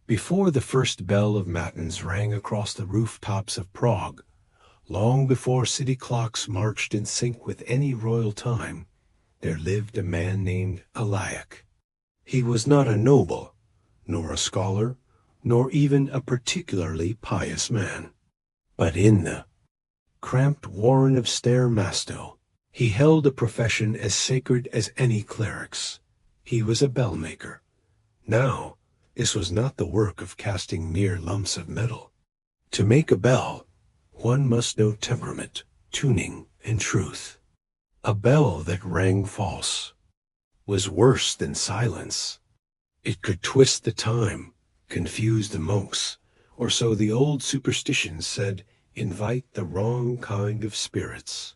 Before the first bell of matins rang across the rooftops of Prague, long before city clocks marched in sync with any royal time, there lived a man named Eliak. He was not a noble, nor a scholar, nor even a particularly pious man. But in the cramped warren of Stair Masto, he held a profession as sacred as any cleric's. He was a bell-maker. Now, this was not the work of casting mere lumps of metal. To make a bell, one must know temperament, tuning, and truth. A bell that rang false was worse than silence. It could twist the time, confuse the monks, or so the old superstitions said, invite the wrong kind of spirits.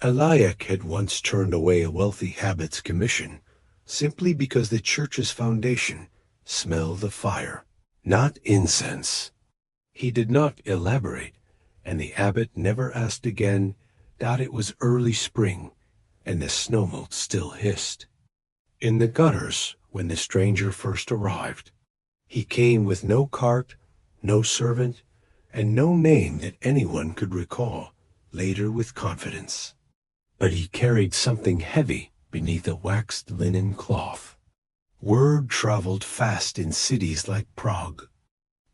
Eliak had once turned away a wealthy abbot's commission, simply because the church's foundation smelled of fire, not incense. He did not elaborate, and the abbot never asked again, that it was early spring, and the snowmote still hissed. In the gutters, when the stranger first arrived, he came with no cart, no servant, and no name that anyone could recall, later with confidence. But he carried something heavy beneath a waxed linen cloth. Word traveled fast in cities like Prague,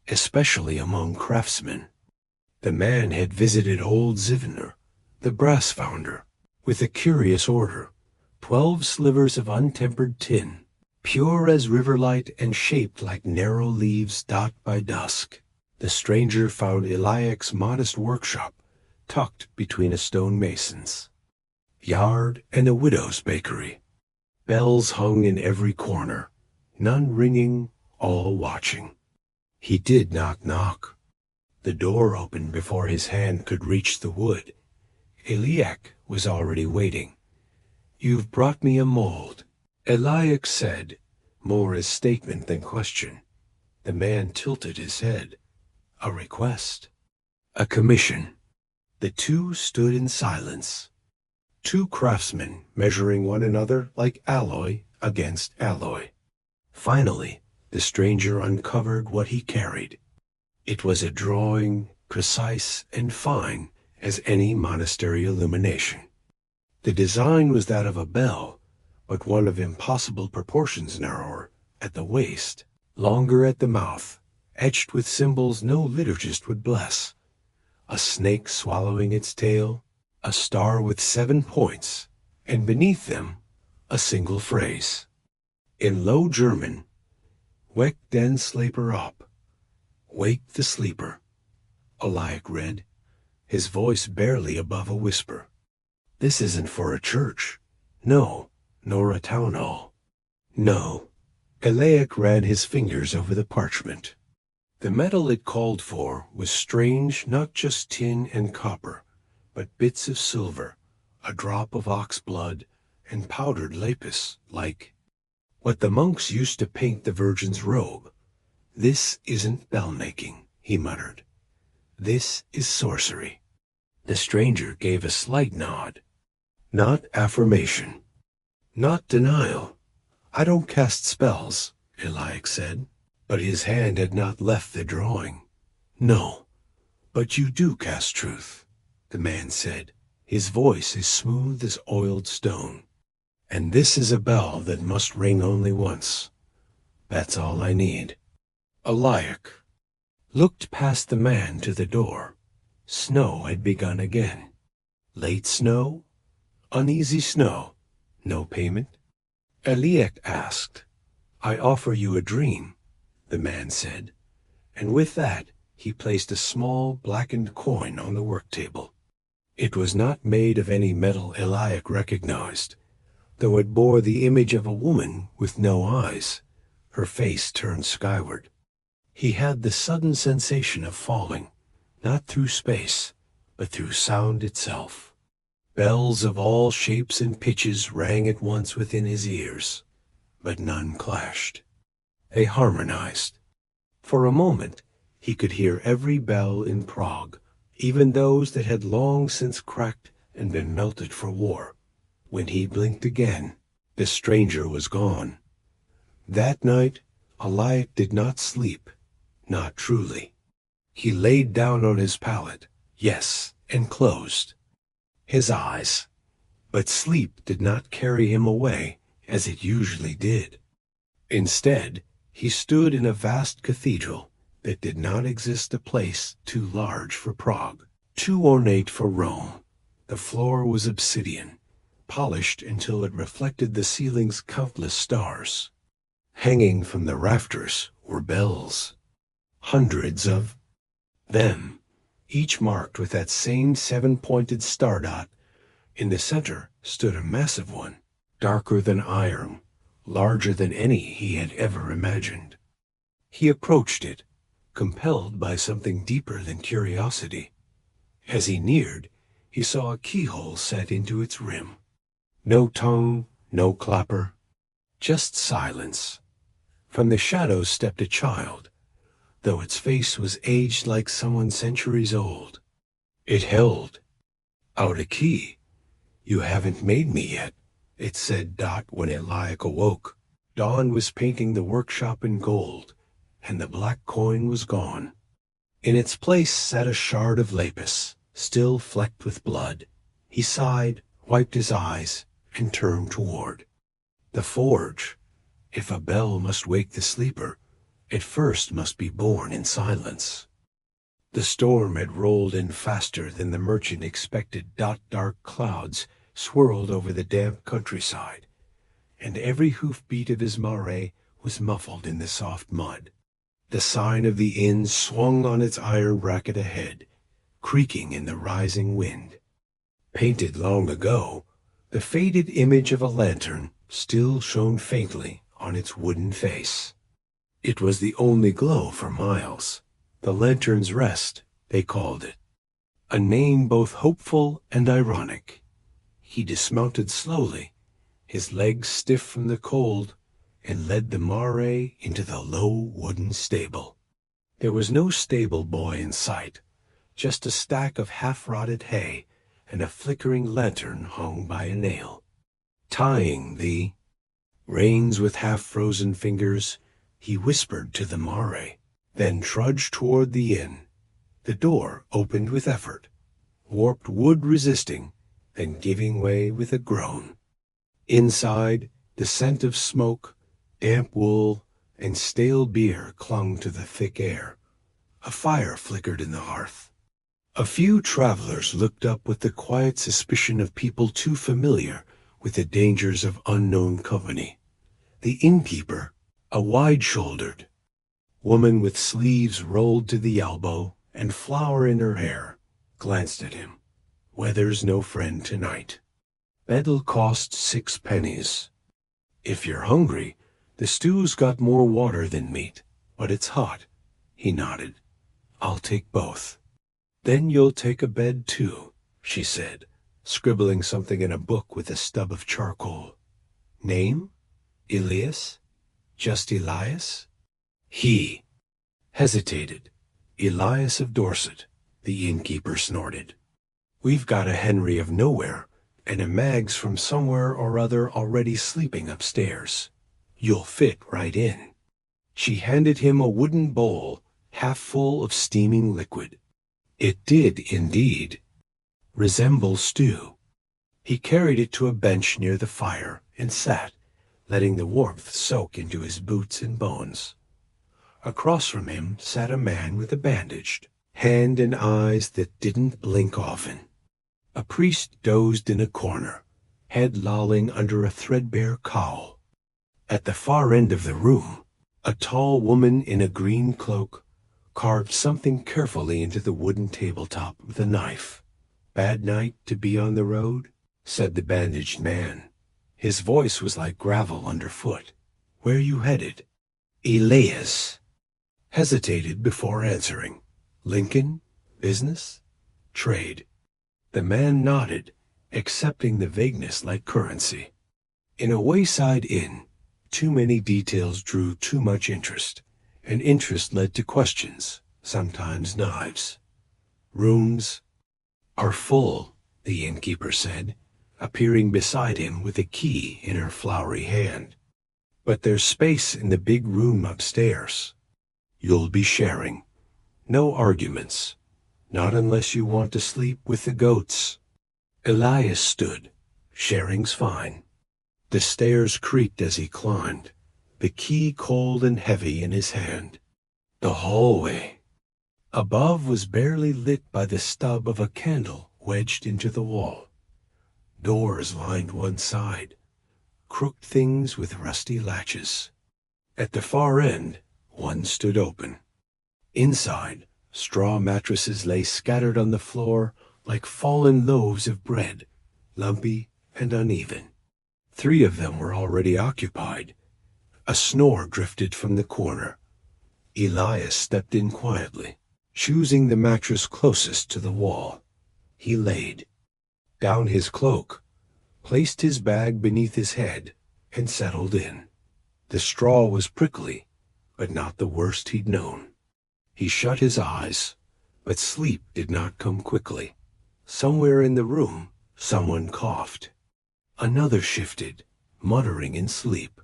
especially among craftsmen. The man had visited old Zivner, the brass founder, with a curious order, 12 slivers of untempered tin, pure as river light and shaped like narrow leaves dot by dusk. The stranger found Eliak's modest workshop tucked between a stone mason's yard and a widow's bakery. Bells hung in every corner, none ringing, all watching. He did not knock. The door opened before his hand could reach the wood. Eliak was already waiting. "You've brought me a mold," Eliak said, more as statement than question. The man tilted his head. "A request?" "A commission." The two stood in silence. Two craftsmen measuring one another like alloy against alloy. Finally, the stranger uncovered what he carried. It was a drawing, precise and fine as any monastery illumination. The design was that of a bell, but one of impossible proportions, narrower at the waist, longer at the mouth, etched with symbols no liturgist would bless. A snake swallowing its tail, a star with 7 points, and beneath them a single phrase. In Low German, "Wek den Sleeper up," "Wake the sleeper," Eliak read, his voice barely above a whisper. "This isn't for a church. No, nor a town hall. No." Eliak ran his fingers over the parchment. The metal it called for was strange, not just tin and copper, but bits of silver, a drop of ox blood, and powdered lapis, like what the monks used to paint the Virgin's robe. "This isn't bell-making," he muttered. "This is sorcery." The stranger gave a slight nod. Not affirmation, not denial. "I don't cast spells," Eliak said, but his hand had not left the drawing. "No, but you do cast truth," the man said, his voice as smooth as oiled stone. "And this is a bell that must ring only once. That's all I need." Eliak looked past the man to the door. Snow had begun again. Late snow? Uneasy snow? No payment? Eliak asked. "I offer you a dream," the man said, and with that he placed a small blackened coin on the work table. It was not made of any metal Eliak recognized, though it bore the image of a woman with no eyes, her face turned skyward. He had the sudden sensation of falling, not through space, but through sound itself. Bells of all shapes and pitches rang at once within his ears, but none clashed. They harmonized. For a moment, he could hear every bell in Prague, even those that had long since cracked and been melted for war. When he blinked again, the stranger was gone. That night, Eliak did not sleep. Not truly. He laid down on his pallet, yes, and closed his eyes. But sleep did not carry him away, as it usually did. Instead, he stood in a vast cathedral that did not exist, a place too large for Prague, too ornate for Rome. The floor was obsidian, polished until it reflected the ceiling's countless stars. Hanging from the rafters were bells, hundreds of them, each marked with that same seven-pointed star dot. In the center stood a massive one, darker than iron, larger than any he had ever imagined. He approached it, compelled by something deeper than curiosity. As he neared, he saw a keyhole set into its rim. No tongue, no clapper, just silence. From the shadows stepped a child, though its face was aged like someone centuries old. It held out a key. "You haven't made me yet," it said when Eliak awoke. Dawn was painting the workshop in gold, and the black coin was gone. In its place sat a shard of lapis, still flecked with blood. He sighed, wiped his eyes, and turned toward the forge. If a bell must wake the sleeper, it first must be born in silence. The storm had rolled in faster than the merchant expected. Dark clouds swirled over the damp countryside, and every hoofbeat of his mare was muffled in the soft mud. The sign of the inn swung on its iron bracket ahead, creaking in the rising wind. Painted long ago, the faded image of a lantern still shone faintly on its wooden face. It was the only glow for miles. The Lantern's Rest, they called it, a name both hopeful and ironic. He dismounted slowly, his legs stiff from the cold, and led the mare into the low wooden stable. There was no stable boy in sight, just a stack of half-rotted hay and a flickering lantern hung by a nail. Tying the reins with half-frozen fingers, he whispered to the mare, then trudged toward the inn. The door opened with effort, warped wood resisting, then giving way with a groan. Inside, the scent of smoke, damp wool, and stale beer clung to the thick air. A fire flickered in the hearth. A few travelers looked up with the quiet suspicion of people too familiar with the dangers of unknown company. The innkeeper, a wide-shouldered woman with sleeves rolled to the elbow and flour in her hair, glanced at him. "Weather's no friend tonight. Bed'll cost 6 pennies. If you're hungry, the stew's got more water than meat, but it's hot." He nodded. "I'll take both." "Then you'll take a bed too," she said, scribbling something in a book with a stub of charcoal. "Name? Elias? Just Elias?" He hesitated. "Elias of Dorset," the innkeeper snorted. "We've got a Henry of nowhere, and a Mags from somewhere or other already sleeping upstairs. You'll fit right in." She handed him a wooden bowl, half full of steaming liquid. It did, indeed, resemble stew. He carried it to a bench near the fire and sat, letting the warmth soak into his boots and bones. Across from him sat a man with a bandaged hand and eyes that didn't blink often. A priest dozed in a corner, head lolling under a threadbare cowl. At the far end of the room, a tall woman in a green cloak carved something carefully into the wooden tabletop with a knife. "Bad night to be on the road?" said the bandaged man. His voice was like gravel underfoot. "Where you headed?" Elias hesitated before answering. "Lincoln? Business? Trade?" The man nodded, accepting the vagueness like currency. In a wayside inn, too many details drew too much interest, and interest led to questions, sometimes knives. "Rooms are full," the innkeeper said, appearing beside him with a key in her floury hand. "But there's space in the big room upstairs." You'll be sharing. No arguments. Not unless you want to sleep with the goats. Elias stood. Sharing's fine. The stairs creaked as he climbed, the key cold and heavy in his hand. The hallway above was barely lit by the stub of a candle wedged into the wall. Doors lined one side, crooked things with rusty latches. At the far end, one stood open. Inside, straw mattresses lay scattered on the floor like fallen loaves of bread, lumpy and uneven. 3 of them were already occupied. A snore drifted from the corner. Elias stepped in quietly, choosing the mattress closest to the wall. He laid down his cloak, placed his bag beneath his head, and settled in. The straw was prickly, but not the worst he'd known. He shut his eyes, but sleep did not come quickly. Somewhere in the room, someone coughed. Another shifted, muttering in sleep.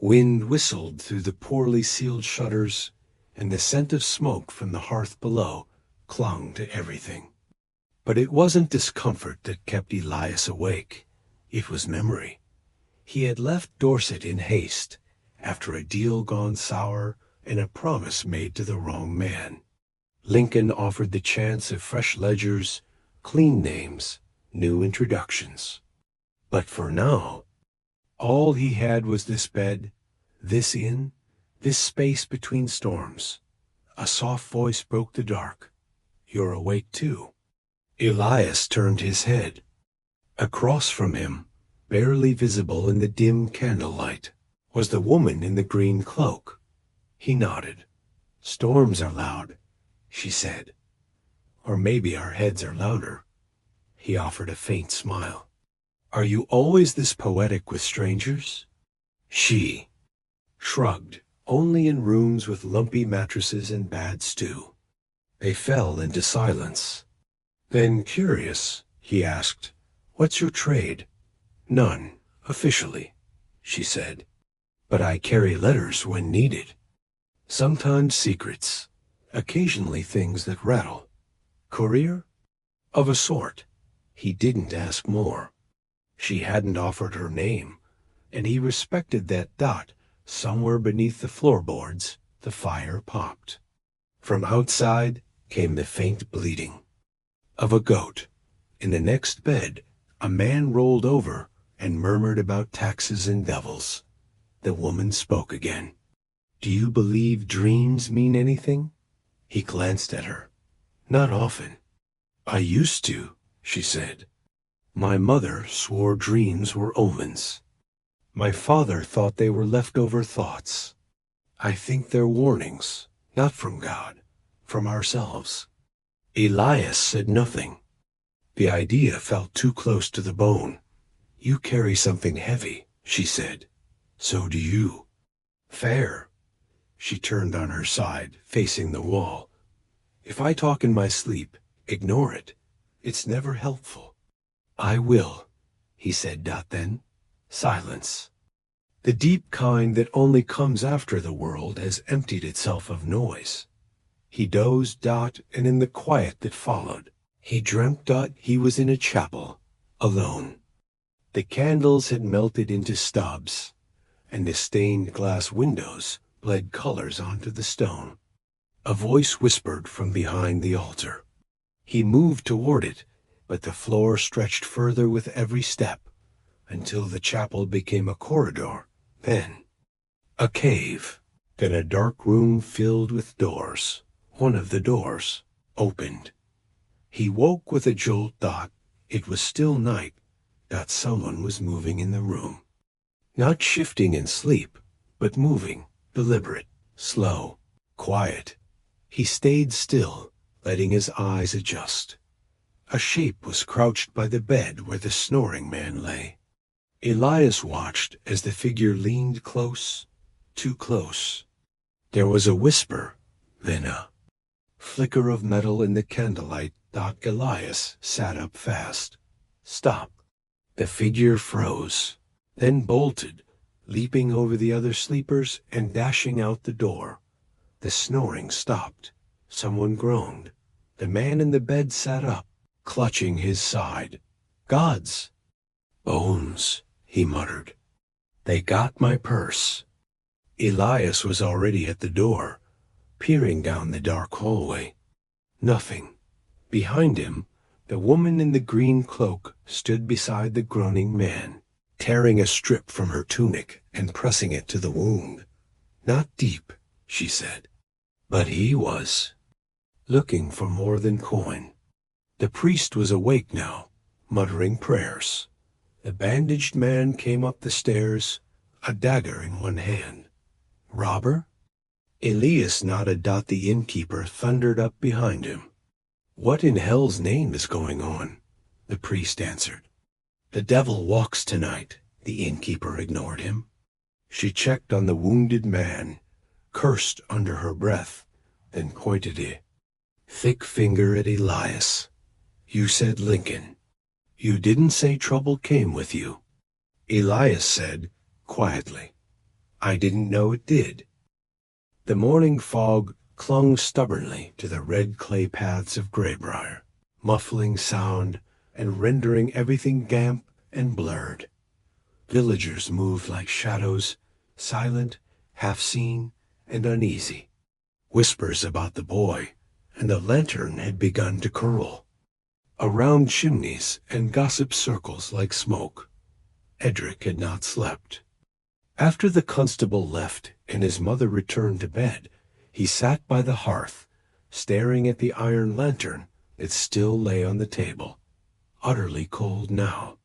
Wind whistled through the poorly sealed shutters, and the scent of smoke from the hearth below clung to everything. But it wasn't discomfort that kept Elias awake. It was memory. He had left Dorset in haste, after a deal gone sour and a promise made to the wrong man. Lincoln offered the chance of fresh ledgers, clean names, new introductions. But for now, all he had was this bed, this inn, this space between storms. A soft voice broke the dark. "You're awake too." Elias turned his head. Across from him, barely visible in the dim candlelight, was the woman in the green cloak. He nodded. "Storms are loud," she said. "Or maybe our heads are louder." He offered a faint smile. "Are you always this poetic with strangers?" She shrugged. "Only in rooms with lumpy mattresses and bad stew." They fell into silence. Then, curious, he asked, "What's your trade?" "None, officially," she said. "But I carry letters when needed. Sometimes secrets, occasionally things that rattle." "Courier?" "Of a sort." He didn't ask more. She hadn't offered her name, and he respected that dot somewhere beneath the floorboards. The fire popped. From outside came the faint bleating of a goat. In the next bed, a man rolled over and murmured about taxes and devils. The woman spoke again. "Do you believe dreams mean anything?" He glanced at her. "Not often." "I used to," she said. "My mother swore dreams were omens. My father thought they were leftover thoughts. I think they're warnings, not from God, from ourselves." Elias said nothing. The idea felt too close to the bone. "You carry something heavy," she said. "So do you." "Fair." She turned on her side, facing the wall. "If I talk in my sleep, ignore it. It's never helpful." "I will," he said. Then silence. The deep kind that only comes after the world has emptied itself of noise. He dozed. And in the quiet that followed, he dreamt. He was in a chapel, alone. The candles had melted into stubs, and the stained glass windows bled colors onto the stone. A voice whispered from behind the altar. He moved toward it, but the floor stretched further with every step, until the chapel became a corridor, then a cave, then a dark room filled with doors. One of the doors opened. He woke with a jolt. It was still night. Someone was moving in the room. Not shifting in sleep, but moving, deliberate, slow, quiet. He stayed still, letting his eyes adjust. A shape was crouched by the bed where the snoring man lay. Elias watched as the figure leaned close, too close. There was a whisper, then a flicker of metal in the candlelight. Elias sat up fast. "Stop." The figure froze, then bolted, leaping over the other sleepers and dashing out the door. The snoring stopped. Someone groaned. The man in the bed sat up, clutching his side. "Gods! Bones," he muttered. "They got my purse." Elias was already at the door, peering down the dark hallway. Nothing. Behind him, the woman in the green cloak stood beside the groaning man, tearing a strip from her tunic and pressing it to the wound. "Not deep," she said. But he was looking for more than coin. The priest was awake now, muttering prayers. The bandaged man came up the stairs, a dagger in one hand. "Robber?" Elias nodded. The innkeeper thundered up behind him. "What in hell's name is going on?" the priest answered. "The devil walks tonight," the innkeeper ignored him. She checked on the wounded man, cursed under her breath, then pointed a thick finger at Elias. "You said Lincoln. You didn't say trouble came with you." Elias said, quietly, "I didn't know it did." The morning fog clung stubbornly to the red clay paths of Graybriar, muffling sound and rendering everything damp and blurred. Villagers moved like shadows, silent, half-seen, and uneasy. Whispers about the boy and the lantern had begun to curl around chimneys and gossip circles like smoke. Edric had not slept. After the constable left and his mother returned to bed, he sat by the hearth, staring at the iron lantern that still lay on the table, utterly cold now.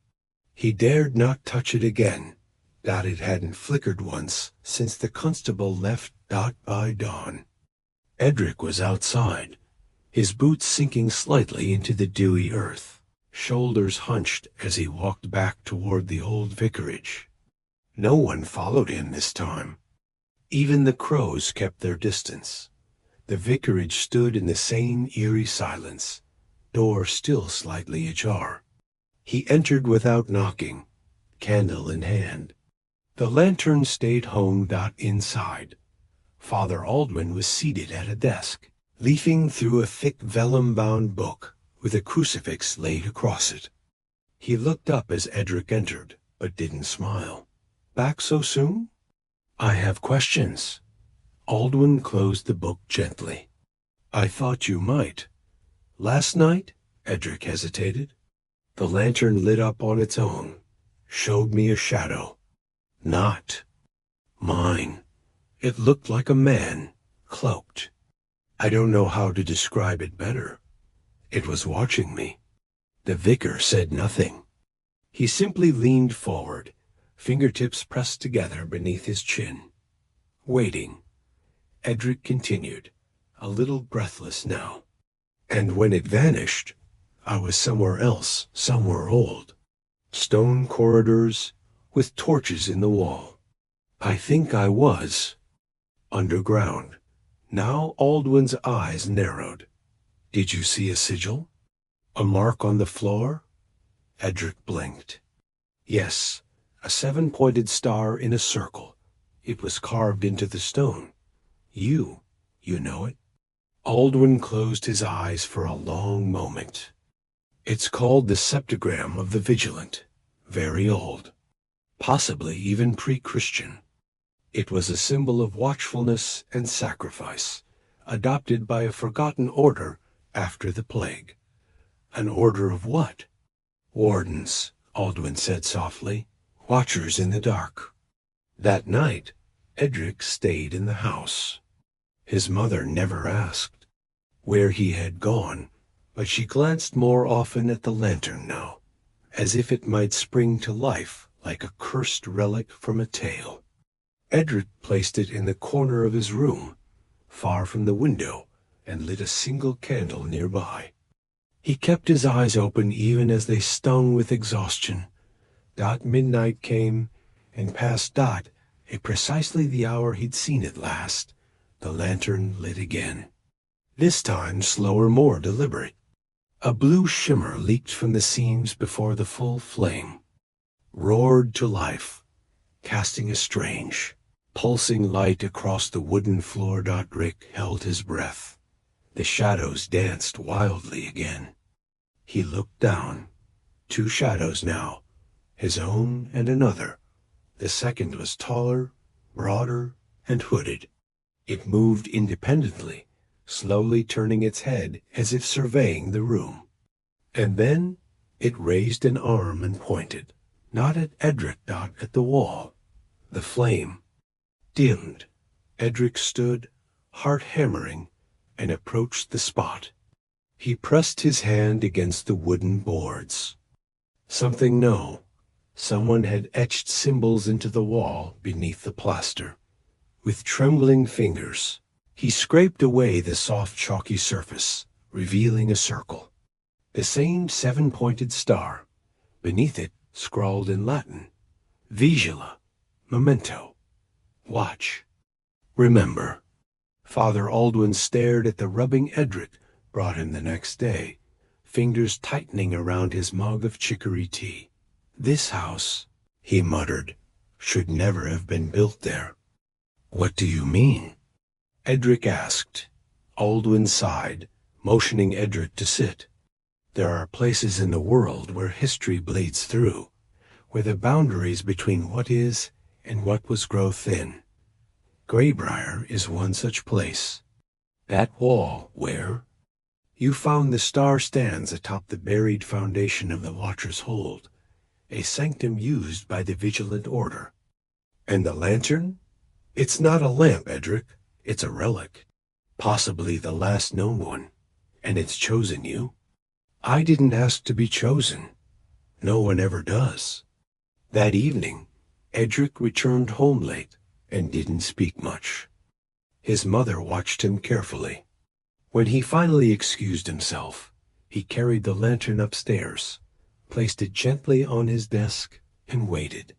He dared not touch it again, that it hadn't flickered once since the constable left. By dawn, Edric was outside, his boots sinking slightly into the dewy earth, shoulders hunched as he walked back toward the old vicarage. No one followed him this time. Even the crows kept their distance. The vicarage stood in the same eerie silence, door still slightly ajar. He entered without knocking, candle in hand. The lantern stayed home. Inside, Father Aldwin was seated at a desk, leafing through a thick vellum-bound book with a crucifix laid across it. He looked up as Edric entered, but didn't smile. "Back so soon?" "I have questions." Aldwin closed the book gently. "I thought you might." "Last night?" Edric hesitated. The lantern lit up on its own, showed me a shadow. Not mine. It looked like a man, cloaked. I don't know how to describe it better. It was watching me. The vicar said nothing. He simply leaned forward, fingertips pressed together beneath his chin. Waiting. Edric continued, a little breathless now. "And when it vanished, I was somewhere else, somewhere old. Stone corridors, with torches in the wall. I think I was underground." Now Aldwin's eyes narrowed. "Did you see a sigil? A mark on the floor?" Edric blinked. "Yes, a 7-pointed star in a circle. It was carved into the stone. You know it?" Aldwin closed his eyes for a long moment. "It's called the septagram of the vigilant. Very old. Possibly even pre-Christian. It was a symbol of watchfulness and sacrifice, adopted by a forgotten order after the plague." "An order of what?" "Wardens," Aldwin said softly. "Watchers in the dark." That night, Edric stayed in the house. His mother never asked where he had gone, but she glanced more often at the lantern now, as if it might spring to life like a cursed relic from a tale. Edric placed it in the corner of his room, far from the window, and lit a single candle nearby. He kept his eyes open even as they stung with exhaustion. Midnight came, and past at precisely the hour he'd seen it last, the lantern lit again. This time slower, more deliberate. A blue shimmer leaked from the seams before the full flame, roared to life, casting a strange, pulsing light across the wooden floor. Rick held his breath. The shadows danced wildly again. He looked down. 2 shadows now, his own and another. The second was taller, broader, and hooded. It moved independently, slowly turning its head as if surveying the room. And then it raised an arm and pointed, not at Edric, at the wall. The flame dimmed. Edric stood, heart hammering, and approached the spot. He pressed his hand against the wooden boards. Someone had etched symbols into the wall beneath the plaster. With trembling fingers, he scraped away the soft chalky surface, revealing a circle. The same 7-pointed star. Beneath it, scrawled in Latin, Vigila, memento, watch, remember. Father Aldwin stared at the rubbing Edric brought him the next day, fingers tightening around his mug of chicory tea. This house, he muttered, should never have been built there. What do you mean? Edric asked. Aldwin sighed, motioning Edric to sit. There are places in the world where history bleeds through, where the boundaries between what is and what was grow thin. Greybriar is one such place. That wall where you found the star stands atop the buried foundation of the Watcher's Hold, a sanctum used by the Vigilant Order. And the lantern? It's not a lamp, Edric. It's a relic. Possibly the last known one. And it's chosen you. I didn't ask to be chosen. No one ever does. That evening, Edric returned home late and didn't speak much. His mother watched him carefully. When he finally excused himself, he carried the lantern upstairs, placed it gently on his desk, and waited.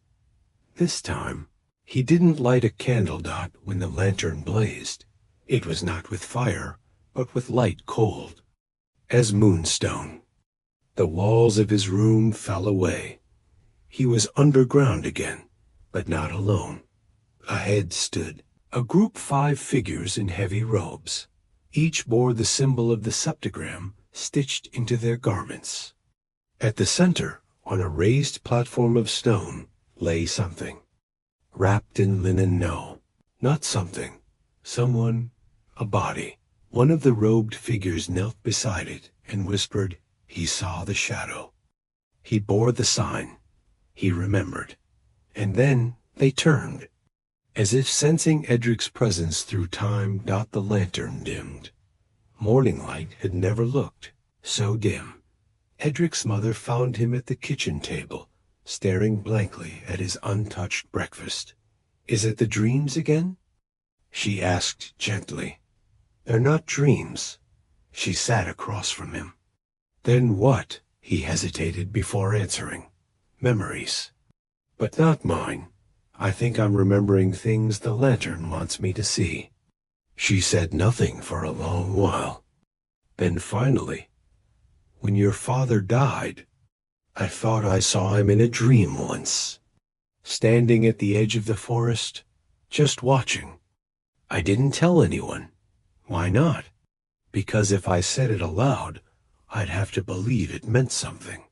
This time, he didn't light a candle when the lantern blazed. It was not with fire, but with light cold, as moonstone. The walls of his room fell away. He was underground again, but not alone. Ahead stood a group 5 figures in heavy robes. Each bore the symbol of the septagram stitched into their garments. At the center, on a raised platform of stone, lay something. Wrapped in linen, no, not something. Someone, a body. One of the robed figures knelt beside it and whispered he saw the shadow. He bore the sign. He remembered. And then they turned. As if sensing Edric's presence through time, the lantern dimmed. Morning light had never looked so dim. Edric's mother found him at the kitchen table, staring blankly at his untouched breakfast. Is it the dreams again? She asked gently. They're not dreams. She sat across from him. Then what? He hesitated before answering. Memories. But not mine. I think I'm remembering things the lantern wants me to see. She said nothing for a long while. Then finally, when your father died, I thought I saw him in a dream once, standing at the edge of the forest, just watching. I didn't tell anyone. Why not? Because if I said it aloud, I'd have to believe it meant something.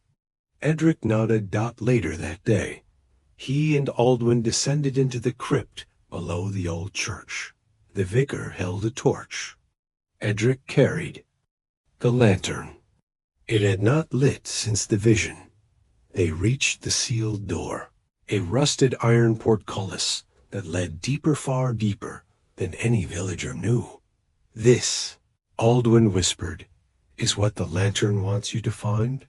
Edric nodded. Later that day, he and Aldwin descended into the crypt below the old church. The vicar held a torch. Edric carried the lantern. It had not lit since the vision. They reached the sealed door, a rusted iron portcullis that led deeper, far deeper than any villager knew. This, Aldwin whispered, is what the lantern wants you to find?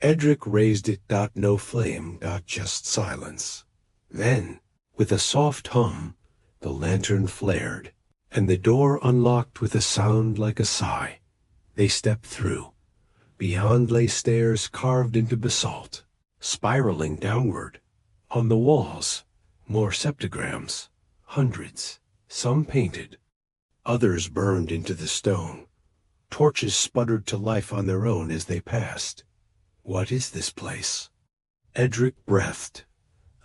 Edric raised it. No flame. Just silence. Then, with a soft hum, the lantern flared, and the door unlocked with a sound like a sigh. They stepped through. Beyond lay stairs carved into basalt, spiraling downward. On the walls, more septagrams, hundreds, some painted, others burned into the stone. Torches sputtered to life on their own as they passed. What is this place? Edric breathed.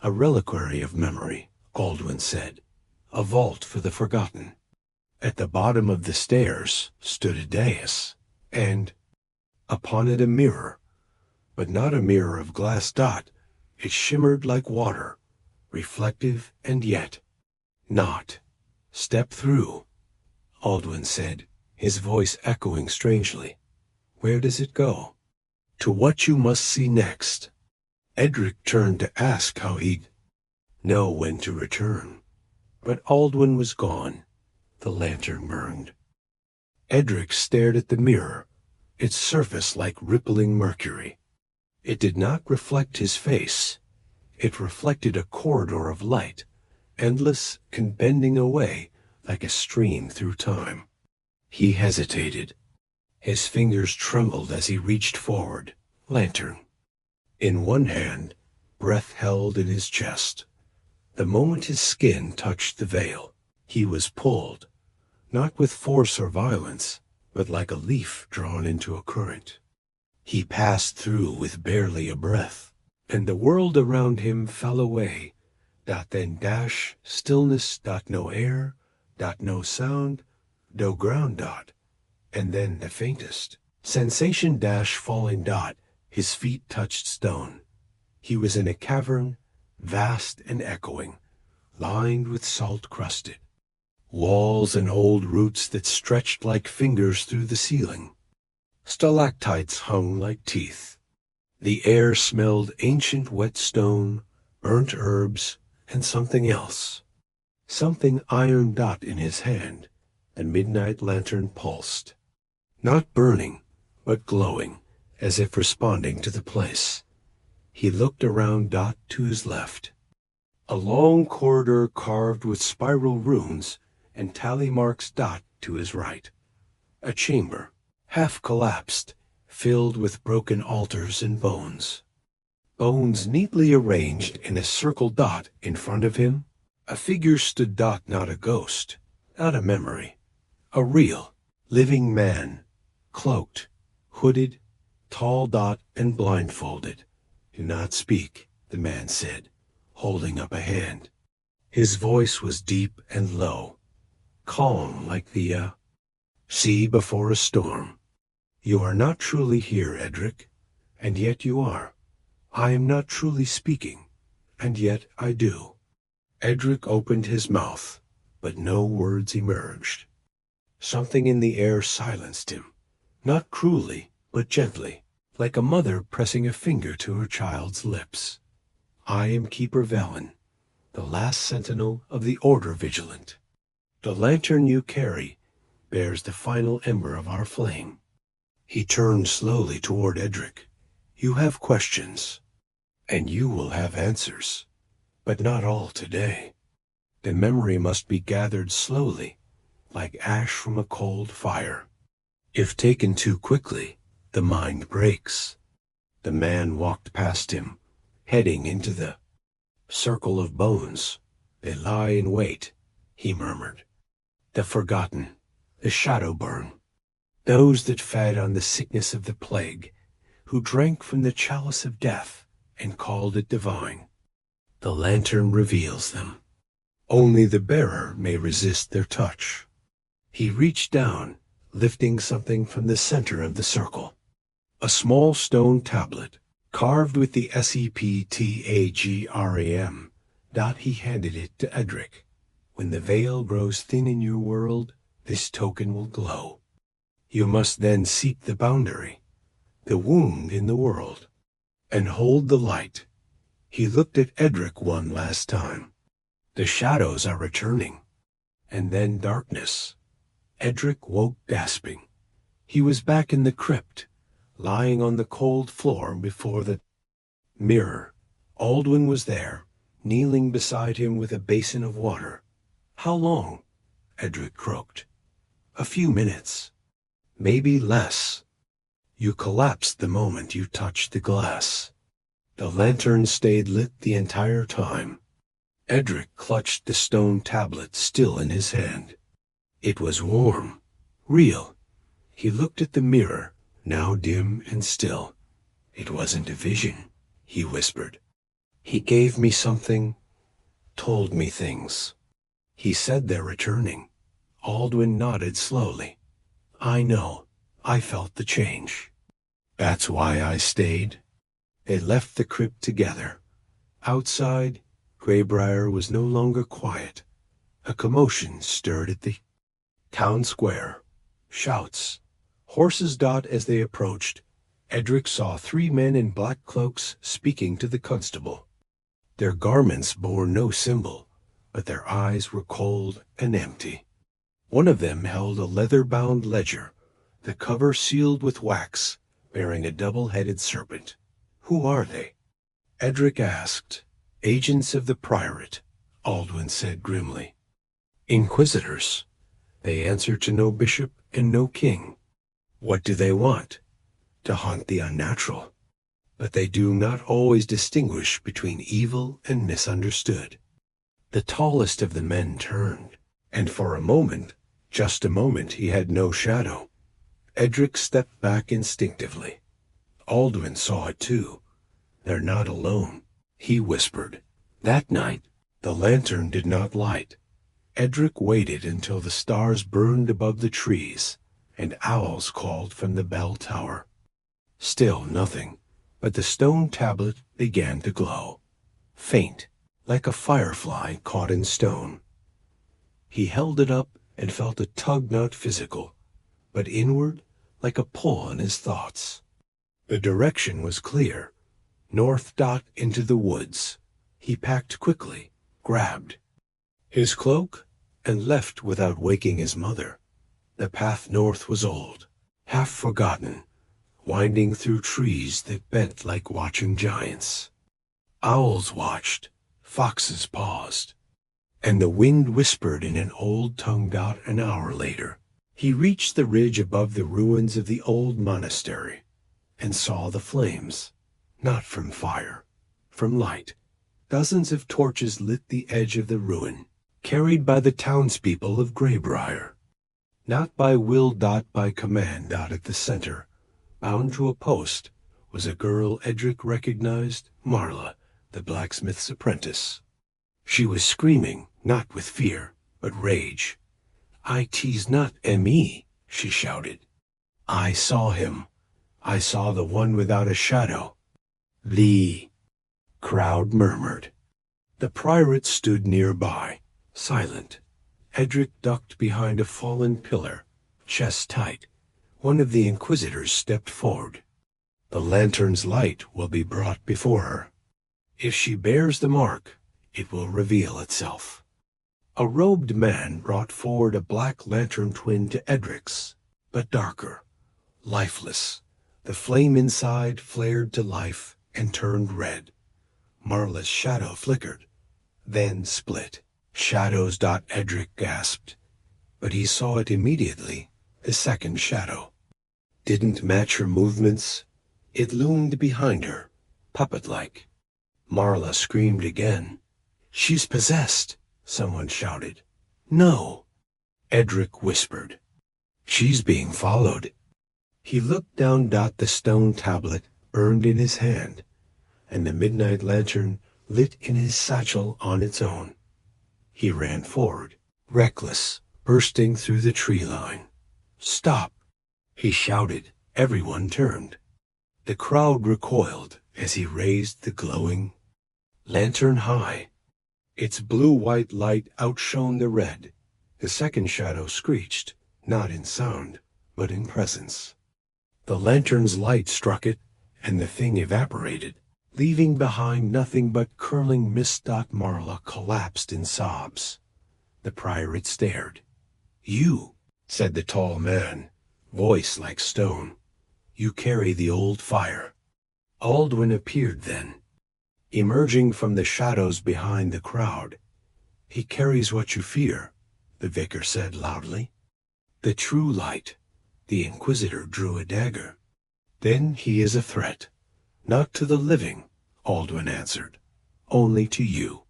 A reliquary of memory, Aldwin said. a vault for the forgotten. At the bottom of the stairs stood a dais, and upon it a mirror, but not a mirror of glass dot. It shimmered like water, reflective and yet not. "Step through," Aldwin said, his voice echoing strangely. "Where does it go?" "To what you must see next." Edric turned to ask how he'd know when to return, but Aldwin was gone. The lantern burned. Edric stared at the mirror, its surface like rippling mercury. It did not reflect his face. It reflected a corridor of light, endless and bending away like a stream through time. He hesitated. His fingers trembled as he reached forward, lantern in one hand, breath held in his chest. The moment his skin touched the veil, he was pulled, not with force or violence, but like a leaf drawn into a current. He passed through with barely a breath, and the world around him fell away. Then dash, stillness, no air, no sound, no ground, and then the faintest sensation, falling, his feet touched stone. He was in a cavern, vast and echoing, lined with salt-crusted walls and old roots that stretched like fingers through the ceiling. Stalactites hung like teeth. The air smelled ancient wet stone, burnt herbs, and something else. Something iron. In his hand, the midnight lantern pulsed. Not burning, but glowing, as if responding to the place. He looked around. To his left, a long corridor carved with spiral runes and tally marks. To his right, a chamber, half collapsed, filled with broken altars and bones. Bones neatly arranged in a circle. In front of him, a figure stood. Not a ghost, not a memory, a real, living man, cloaked, hooded, tall. And blindfolded. "Do not speak," the man said, holding up a hand. His voice was deep and low, calm like the sea before a storm. "You are not truly here, Edric, and yet you are. I am not truly speaking, and yet I do." Edric opened his mouth, but no words emerged. Something in the air silenced him, not cruelly, but gently, like a mother pressing a finger to her child's lips. "I am Keeper Valen, the last sentinel of the Order Vigilant. The lantern you carry bears the final ember of our flame." He turned slowly toward Edric. "You have questions, and you will have answers, but not all today. The memory must be gathered slowly, like ash from a cold fire. If taken too quickly, the mind breaks." The man walked past him, heading into the circle of bones. "They lie in wait," he murmured. "The forgotten, the shadow burn, those that fed on the sickness of the plague, who drank from the chalice of death and called it divine. The lantern reveals them. Only the bearer may resist their touch." He reached down, lifting something from the center of the circle. A small stone tablet, carved with the SEPTAGRAM. He handed it to Edric. "When the veil grows thin in your world, this token will glow. You must then seek the boundary, the wound in the world, and hold the light." He looked at Edric one last time. "The shadows are returning." And then darkness. Edric woke gasping. He was back in the crypt, lying on the cold floor before the mirror. Aldwin was there, kneeling beside him with a basin of water. "How long?" Edric croaked. "A few minutes. Maybe less. You collapsed the moment you touched the glass." The lantern stayed lit the entire time. Edric clutched the stone tablet still in his hand. It was warm, real. He looked at the mirror, now dim and still. "It wasn't a vision," he whispered. "He gave me something, told me things." He said they're returning. Aldwin nodded slowly. I know. I felt the change. That's why I stayed. They left the crypt together. Outside, Greybriar was no longer quiet. A commotion stirred at the town square. Shouts. Horses dot as they approached. Edric saw 3 men in black cloaks speaking to the constable. Their garments bore no symbol, but their eyes were cold and empty. One of them held a leather-bound ledger, the cover sealed with wax, bearing a double-headed serpent. Who are they? Edric asked. Agents of the Priorate, Aldwin said grimly. Inquisitors. They answer to no bishop and no king. What do they want? To hunt the unnatural. But they do not always distinguish between evil and misunderstood. The tallest of the men turned, and for a moment, just a moment, he had no shadow. Edric stepped back instinctively. Aldwin saw it too. They're not alone, he whispered. That night, the lantern did not light. Edric waited until the stars burned above the trees, and owls called from the bell tower. Still nothing, but the stone tablet began to glow, faint, like a firefly caught in stone. He held it up and felt a tug not physical, but inward, like a pull on his thoughts. The direction was clear, north dot into the woods. He packed quickly, grabbed his cloak, and left without waking his mother. The path north was old, half forgotten, winding through trees that bent like watching giants. Owls watched, foxes paused, and the wind whispered in an old tongue dot an hour later. He reached the ridge above the ruins of the old monastery, and saw the flames, not from fire, from light. Dozens of torches lit the edge of the ruin, carried by the townspeople of Greybriar. Not by will dot by command dot at the center, bound to a post, was a girl Edric recognized, Marla, the blacksmith's apprentice. She was screaming, not with fear, but rage. "I tease not me," she shouted. "I saw him. I saw the one without a shadow." "The crowd murmured. The priorate stood nearby, silent. Edric ducked behind a fallen pillar, chest tight. One of the inquisitors stepped forward. "The lantern's light will be brought before her. If she bears the mark, it will reveal itself." A robed man brought forward a black lantern twin to Edric's, but darker, lifeless. The flame inside flared to life and turned red. Marla's shadow flickered, then split. "Shadows," Edric gasped, but he saw it immediately, the second shadow. Didn't match her movements. It loomed behind her, puppet-like. Marla screamed again. "She's possessed," someone shouted. "No," Edric whispered. "She's being followed." He looked down. The stone tablet burned in his hand, and the midnight lantern lit in his satchel on its own. He ran forward, reckless, bursting through the tree line. "Stop!" he shouted. Everyone turned. The crowd recoiled as he raised the glowing lantern high. Its blue-white light outshone the red. The second shadow screeched, not in sound, but in presence. The lantern's light struck it, and the thing evaporated, leaving behind nothing but curling mist. Marla collapsed in sobs. The priorate stared. "You," said the tall man, voice like stone. "You carry the old fire." Aldwin appeared then, emerging from the shadows behind the crowd. "He carries what you fear," the vicar said loudly. "The true light." The inquisitor drew a dagger. "Then he is a threat. Not to the living," Aldwin answered. "Only to you."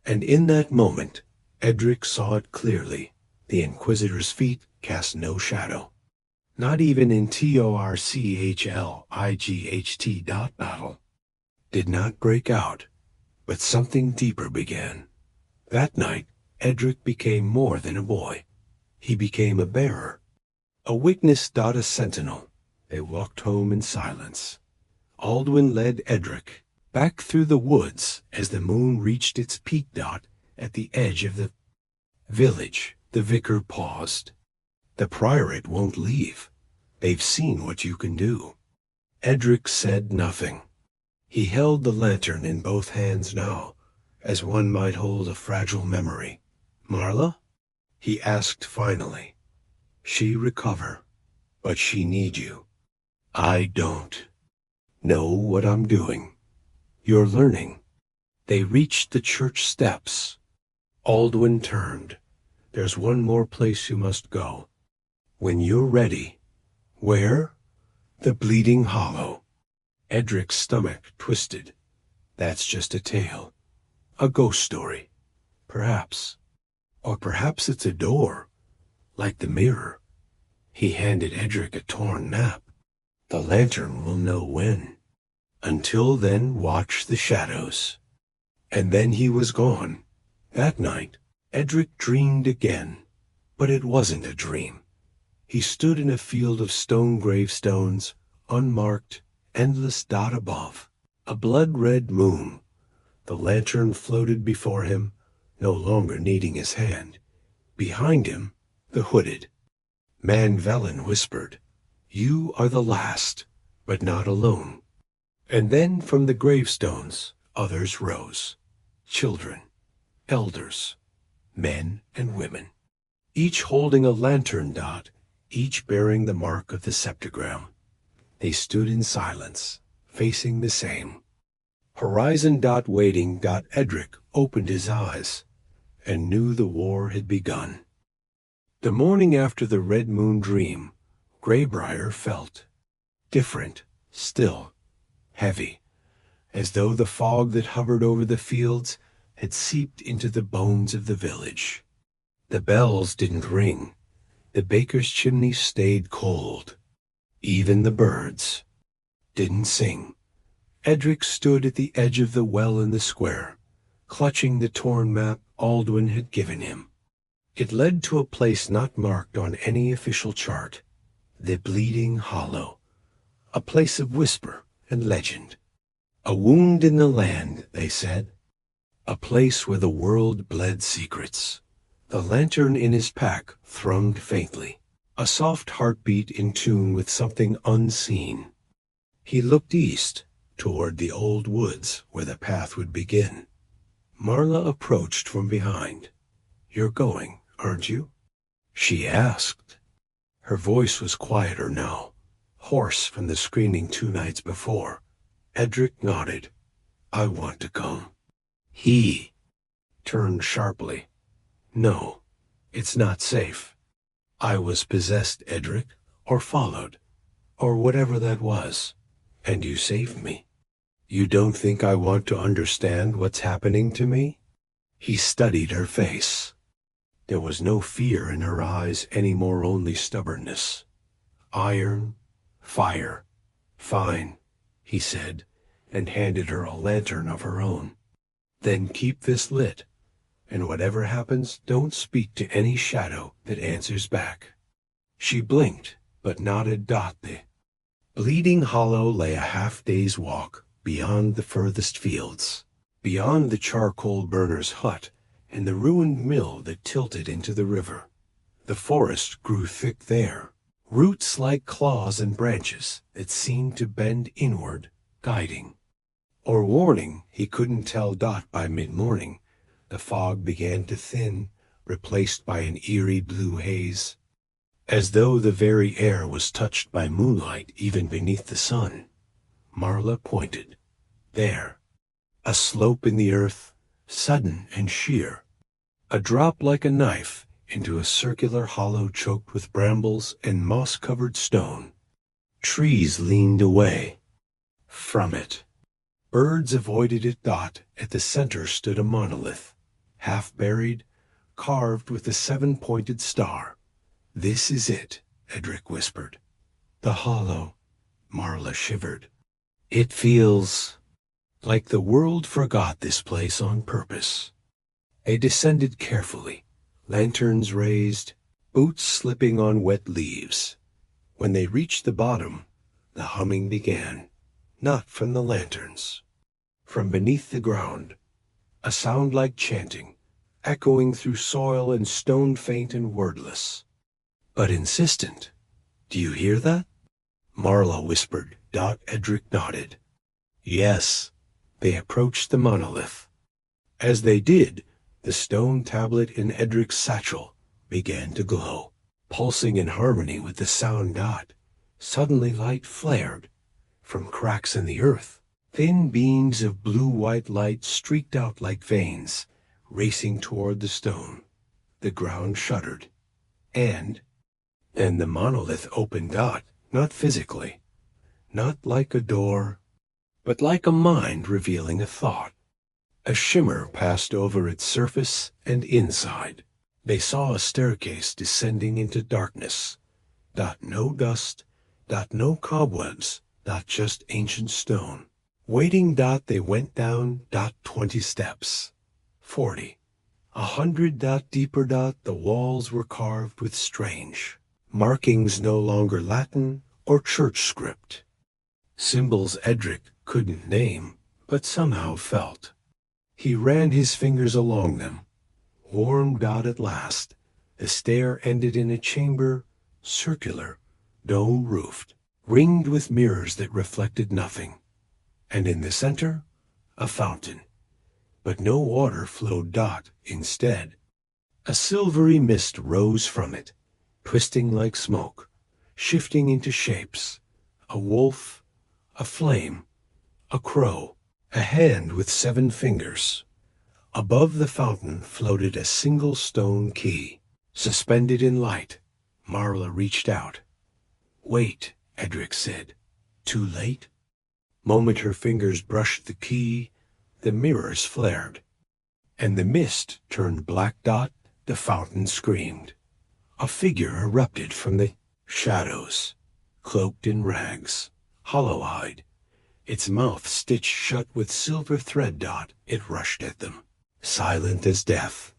And in that moment, Edric saw it clearly. The inquisitor's feet cast no shadow. Not even in Torchlight battle. Did not break out, but something deeper began. That night, Edric became more than a boy. He became a bearer, a witness, a sentinel. They walked home in silence. Aldwin led Edric back through the woods as the moon reached its peak at the edge of the village. The vicar paused. The priorate won't leave. They've seen what you can do. Edric said nothing. He held the lantern in both hands now, as one might hold a fragile memory. Marla? He asked finally. She recover, but she need you. I don't know what I'm doing. You're learning. They reached the church steps. Aldwin turned. There's one more place you must go. When you're ready. Where? The Bleeding Hollow. Edric's stomach twisted. That's just a tale. A ghost story. Perhaps. Or perhaps it's a door. Like the mirror. He handed Edric a torn map. The lantern will know when. Until then, watch the shadows. And then he was gone. That night, Edric dreamed again. But it wasn't a dream. He stood in a field of stone gravestones, unmarked, endless above. A blood-red moon. The lantern floated before him, no longer needing his hand. Behind him, the hooded. Man Velen whispered, You are the last, but not alone. And then from the gravestones, others rose. Children, elders, men and women. Each holding a lantern each bearing the mark of the septagram. They stood in silence, facing the same. Horizon waiting. Edric opened his eyes and knew the war had begun. The morning after the red moon dream, Greybriar felt different, still, heavy, as though the fog that hovered over the fields had seeped into the bones of the village. The bells didn't ring. The baker's chimney stayed cold. Even the birds didn't sing. Edric stood at the edge of the well in the square, clutching the torn map Aldwin had given him. It led to a place not marked on any official chart, the Bleeding Hollow, a place of whisper and legend. A wound in the land, they said, a place where the world bled secrets. The lantern in his pack thrummed faintly, a soft heartbeat in tune with something unseen. He looked east, toward the old woods where the path would begin. Marla approached from behind. You're going, aren't you? She asked. Her voice was quieter now, hoarse from the screaming 2 nights before. Edric nodded. I want to come. He turned sharply. No, it's not safe. I was possessed, Edric, or followed, or whatever that was, and you saved me. You don't think I want to understand what's happening to me? He studied her face. There was no fear in her eyes anymore, only stubbornness. Iron, fire. Fine, he said, and handed her a lantern of her own. Then keep this lit, and whatever happens, don't speak to any shadow that answers back. She blinked, but nodded. The Bleeding Hollow lay a half-day's walk beyond the furthest fields, beyond the charcoal burner's hut and the ruined mill that tilted into the river. The forest grew thick there, roots like claws and branches that seemed to bend inward, guiding. Or warning, he couldn't tell. By mid-morning, the fog began to thin, replaced by an eerie blue haze, as though the very air was touched by moonlight even beneath the sun. Marla pointed. There, a slope in the earth, sudden and sheer, a drop like a knife into a circular hollow choked with brambles and moss-covered stone. Trees leaned away from it. Birds avoided it. At the center stood a monolith, half-buried, carved with a 7-pointed star. This is it, Edric whispered. The hollow. Marla shivered. It feels like the world forgot this place on purpose. They descended carefully, lanterns raised, boots slipping on wet leaves. When they reached the bottom, the humming began, not from the lanterns. From beneath the ground, a sound like chanting, echoing through soil and stone, faint and wordless, but insistent. "Do you hear that?" Marla whispered. Edric nodded. Yes. They approached the monolith. As they did, the stone tablet in Edric's satchel began to glow, pulsing in harmony with the sound. Suddenly light flared from cracks in the earth. Thin beams of blue-white light streaked out like veins, racing toward the stone. The ground shuddered, and the monolith opened. Not physically, not like a door, but like a mind revealing a thought. A shimmer passed over its surface, and inside, they saw a staircase descending into darkness. No dust, no cobwebs, just ancient stone. Waiting. They went down. 20 steps. 40. 100. Deeper. The walls were carved with strange markings, no longer Latin or church script. Symbols Edric couldn't name, but somehow felt. He ran his fingers along them. Warmed. At last, the stair ended in a chamber, circular, dome-roofed, ringed with mirrors that reflected nothing. And in the center, a fountain. But no water flowed. Instead, a silvery mist rose from it, twisting like smoke, shifting into shapes. A wolf, a flame, a crow, a hand with 7 fingers. Above the fountain floated a single stone key, suspended in light. Marla reached out. "Wait," Edric said. "Too late?" Moment her fingers brushed the key, the mirrors flared, and the mist turned black. The fountain screamed. A figure erupted from the shadows, cloaked in rags, hollow-eyed, its mouth stitched shut with silver thread. It rushed at them, silent as death.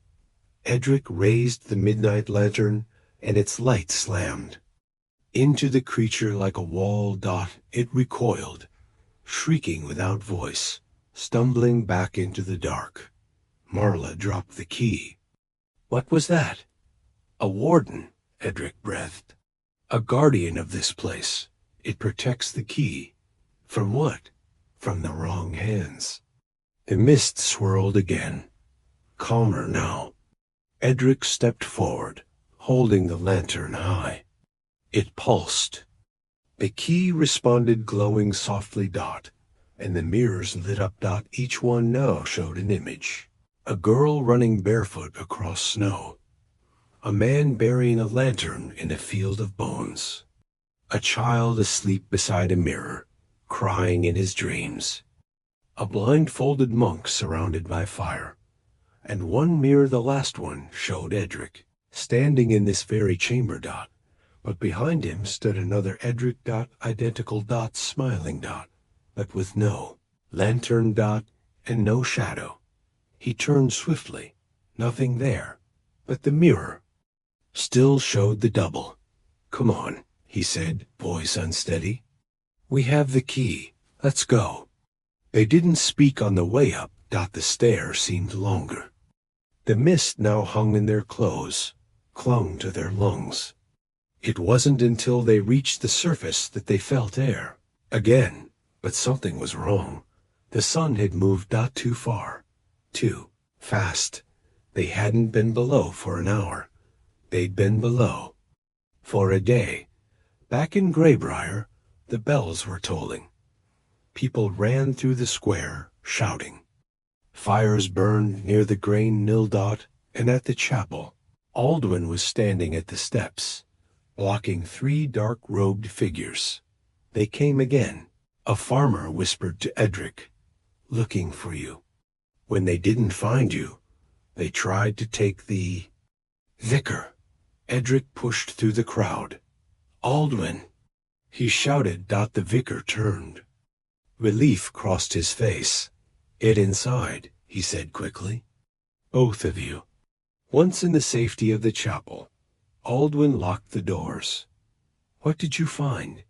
Edric raised the midnight lantern, and its light slammed into the creature like a wall. It recoiled, shrieking without voice, stumbling back into the dark. Marla dropped the key. "What was that?" "A warden," Edric breathed. "A guardian of this place. It protects the key." "From what?" "From the wrong hands." The mist swirled again, calmer now. Edric stepped forward, holding the lantern high. It pulsed. The key responded, glowing softly. And the mirrors lit up. Each one now showed an image. A girl running barefoot across snow. A man burying a lantern in a field of bones. A child asleep beside a mirror, crying in his dreams. A blindfolded monk surrounded by fire. And one mirror, the last one, showed Edric, standing in this very chamber. But behind him stood another Edric. Identical. Smiling. But with no lantern. And no shadow. He turned swiftly. Nothing there, but the mirror still showed the double. "Come on," he said, voice unsteady. "We have the key. Let's go." They didn't speak on the way up. The stair seemed longer. The mist now hung in their clothes, clung to their lungs. It wasn't until they reached the surface that they felt air again, but something was wrong. The sun had moved. Too far, too fast. They hadn't been below for an hour. They'd been below for a day. Back in Greybriar, the bells were tolling. People ran through the square, shouting. Fires burned near the grain mill. And at the chapel, Aldwin was standing at the steps, blocking 3 dark-robed figures. They came again. A farmer whispered to Edric, "Looking for you. When they didn't find you, they tried to take the vicar." Edric pushed through the crowd. "Aldwin!" he shouted. The vicar turned. Relief crossed his face. "It inside," he said quickly. both of you." Once in the safety of the chapel, Aldwin locked the doors. "What did you find?"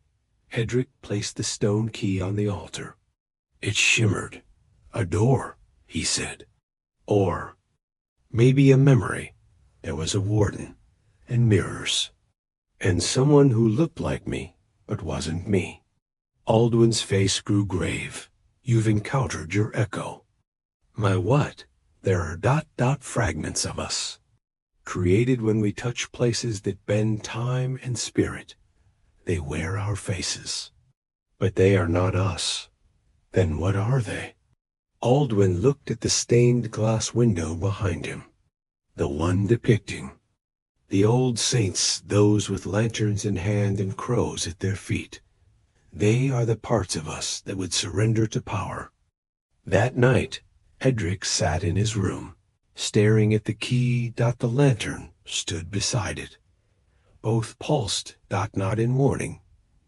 Edric placed the stone key on the altar. It shimmered. "A door," he said. "Or maybe a memory. There was a warden, and mirrors, and someone who looked like me, but wasn't me." Aldwin's face grew grave. "You've encountered your echo." "My what?" "There are fragments of us, created when we touch places that bend time and spirit. They wear our faces. But they are not us." "Then what are they?" Aldwin looked at the stained glass window behind him. "The one depicting the old saints, those with lanterns in hand and crows at their feet. They are the parts of us that would surrender to power." That night, Edric sat in his room, staring at the key. The lantern stood beside it. Both pulsed. Not in warning,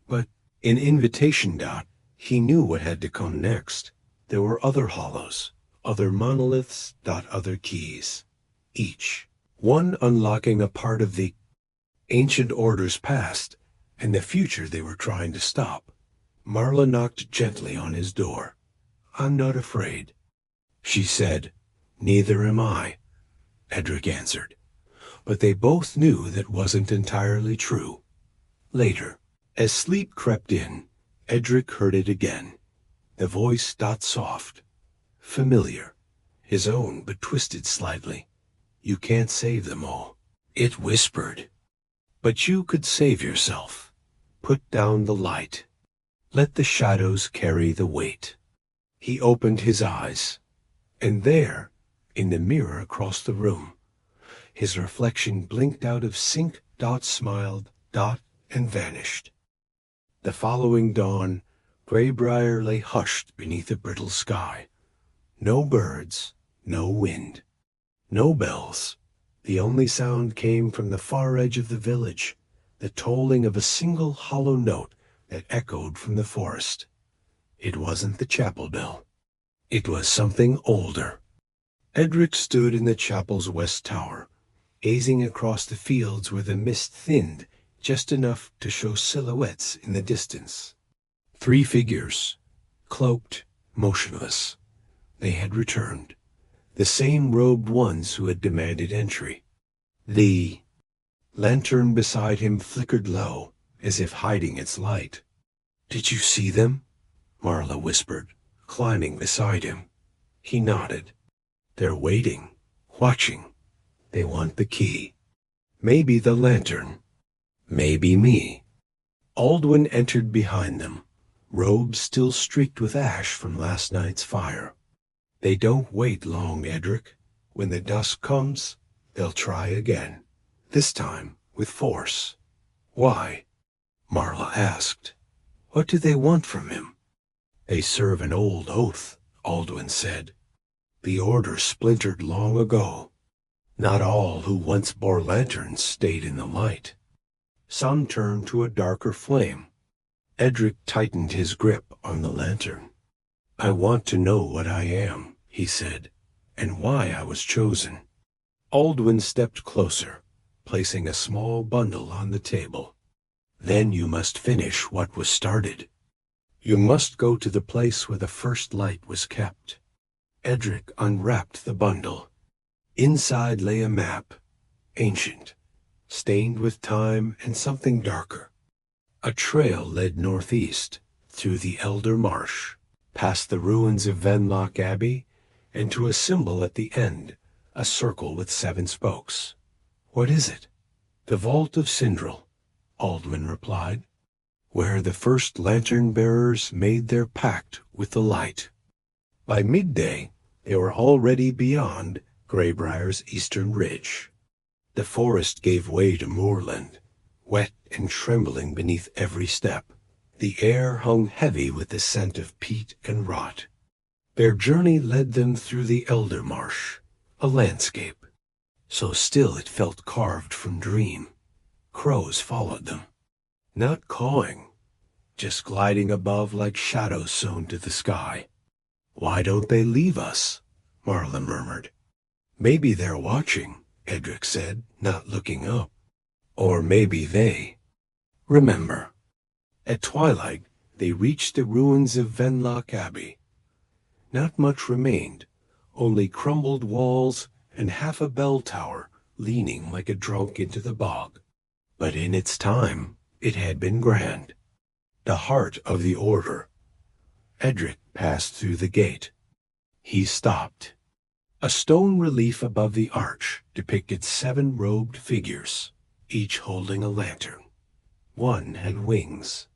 but in invitation. He knew what had to come next. There were other hollows, other monoliths. Other keys, each one unlocking a part of the ancient order's past and the future they were trying to stop. Marla knocked gently on his door. "I'm not afraid," she said. "Neither am I," Edric answered. But they both knew that wasn't entirely true. Later, as sleep crept in, Edric heard it again. The voice. Soft, familiar, his own but twisted slightly. "You can't save them all," it whispered. "But you could save yourself. Put down the light. Let the shadows carry the weight." He opened his eyes, and there, in the mirror across the room, his reflection blinked out of sync. Smiled. And vanished. The following dawn, Greybriar lay hushed beneath a brittle sky. No birds, no wind, no bells. The only sound came from the far edge of the village, the tolling of a single hollow note that echoed from the forest. It wasn't the chapel bell. It was something older. Edric stood in the chapel's west tower, gazing across the fields where the mist thinned just enough to show silhouettes in the distance. 3 figures, cloaked, motionless. They had returned. The same robed ones who had demanded entry. The lantern beside him flickered low, as if hiding its light. "Did you see them?" Marla whispered, climbing beside him. He nodded. "They're waiting, watching. They want the key. Maybe the lantern. Maybe me." Aldwin entered behind them, robes still streaked with ash from last night's fire. "They don't wait long, Edric. When the dusk comes, they'll try again. This time with force." "Why?" Marla asked. "What do they want from him?" "They serve an old oath," Aldwin said. "The order splintered long ago. Not all who once bore lanterns stayed in the light. Some turned to a darker flame." Edric tightened his grip on the lantern. "I want to know what I am," he said, "and why I was chosen." Aldwin stepped closer, placing a small bundle on the table. "Then you must finish what was started. You must go to the place where the first light was kept." Edric unwrapped the bundle. Inside lay a map, ancient, stained with time and something darker. A trail led northeast, through the Elder Marsh, past the ruins of Venlock Abbey, and to a symbol at the end, a circle with 7 spokes. "What is it?" "The Vault of Sindral," Aldwin replied, "where the first lantern-bearers made their pact with the light." By midday, they were already beyond Greybriar's eastern ridge. The forest gave way to moorland, wet and trembling beneath every step. The air hung heavy with the scent of peat and rot. Their journey led them through the Elder Marsh, a landscape, so still it felt carved from dream. Crows followed them, not cawing, just gliding above like shadows sewn to the sky. "Why don't they leave us?" Marla murmured. Maybe they're watching, Edric said, not looking up. Or maybe they. Remember. At twilight, they reached the ruins of Venlock Abbey. Not much remained, only crumbled walls and half a bell tower leaning like a drunk into the bog. But in its time, it had been grand. The heart of the order. Edric passed through the gate. He stopped. A stone relief above the arch depicted 7 robed figures, each holding a lantern. One had wings.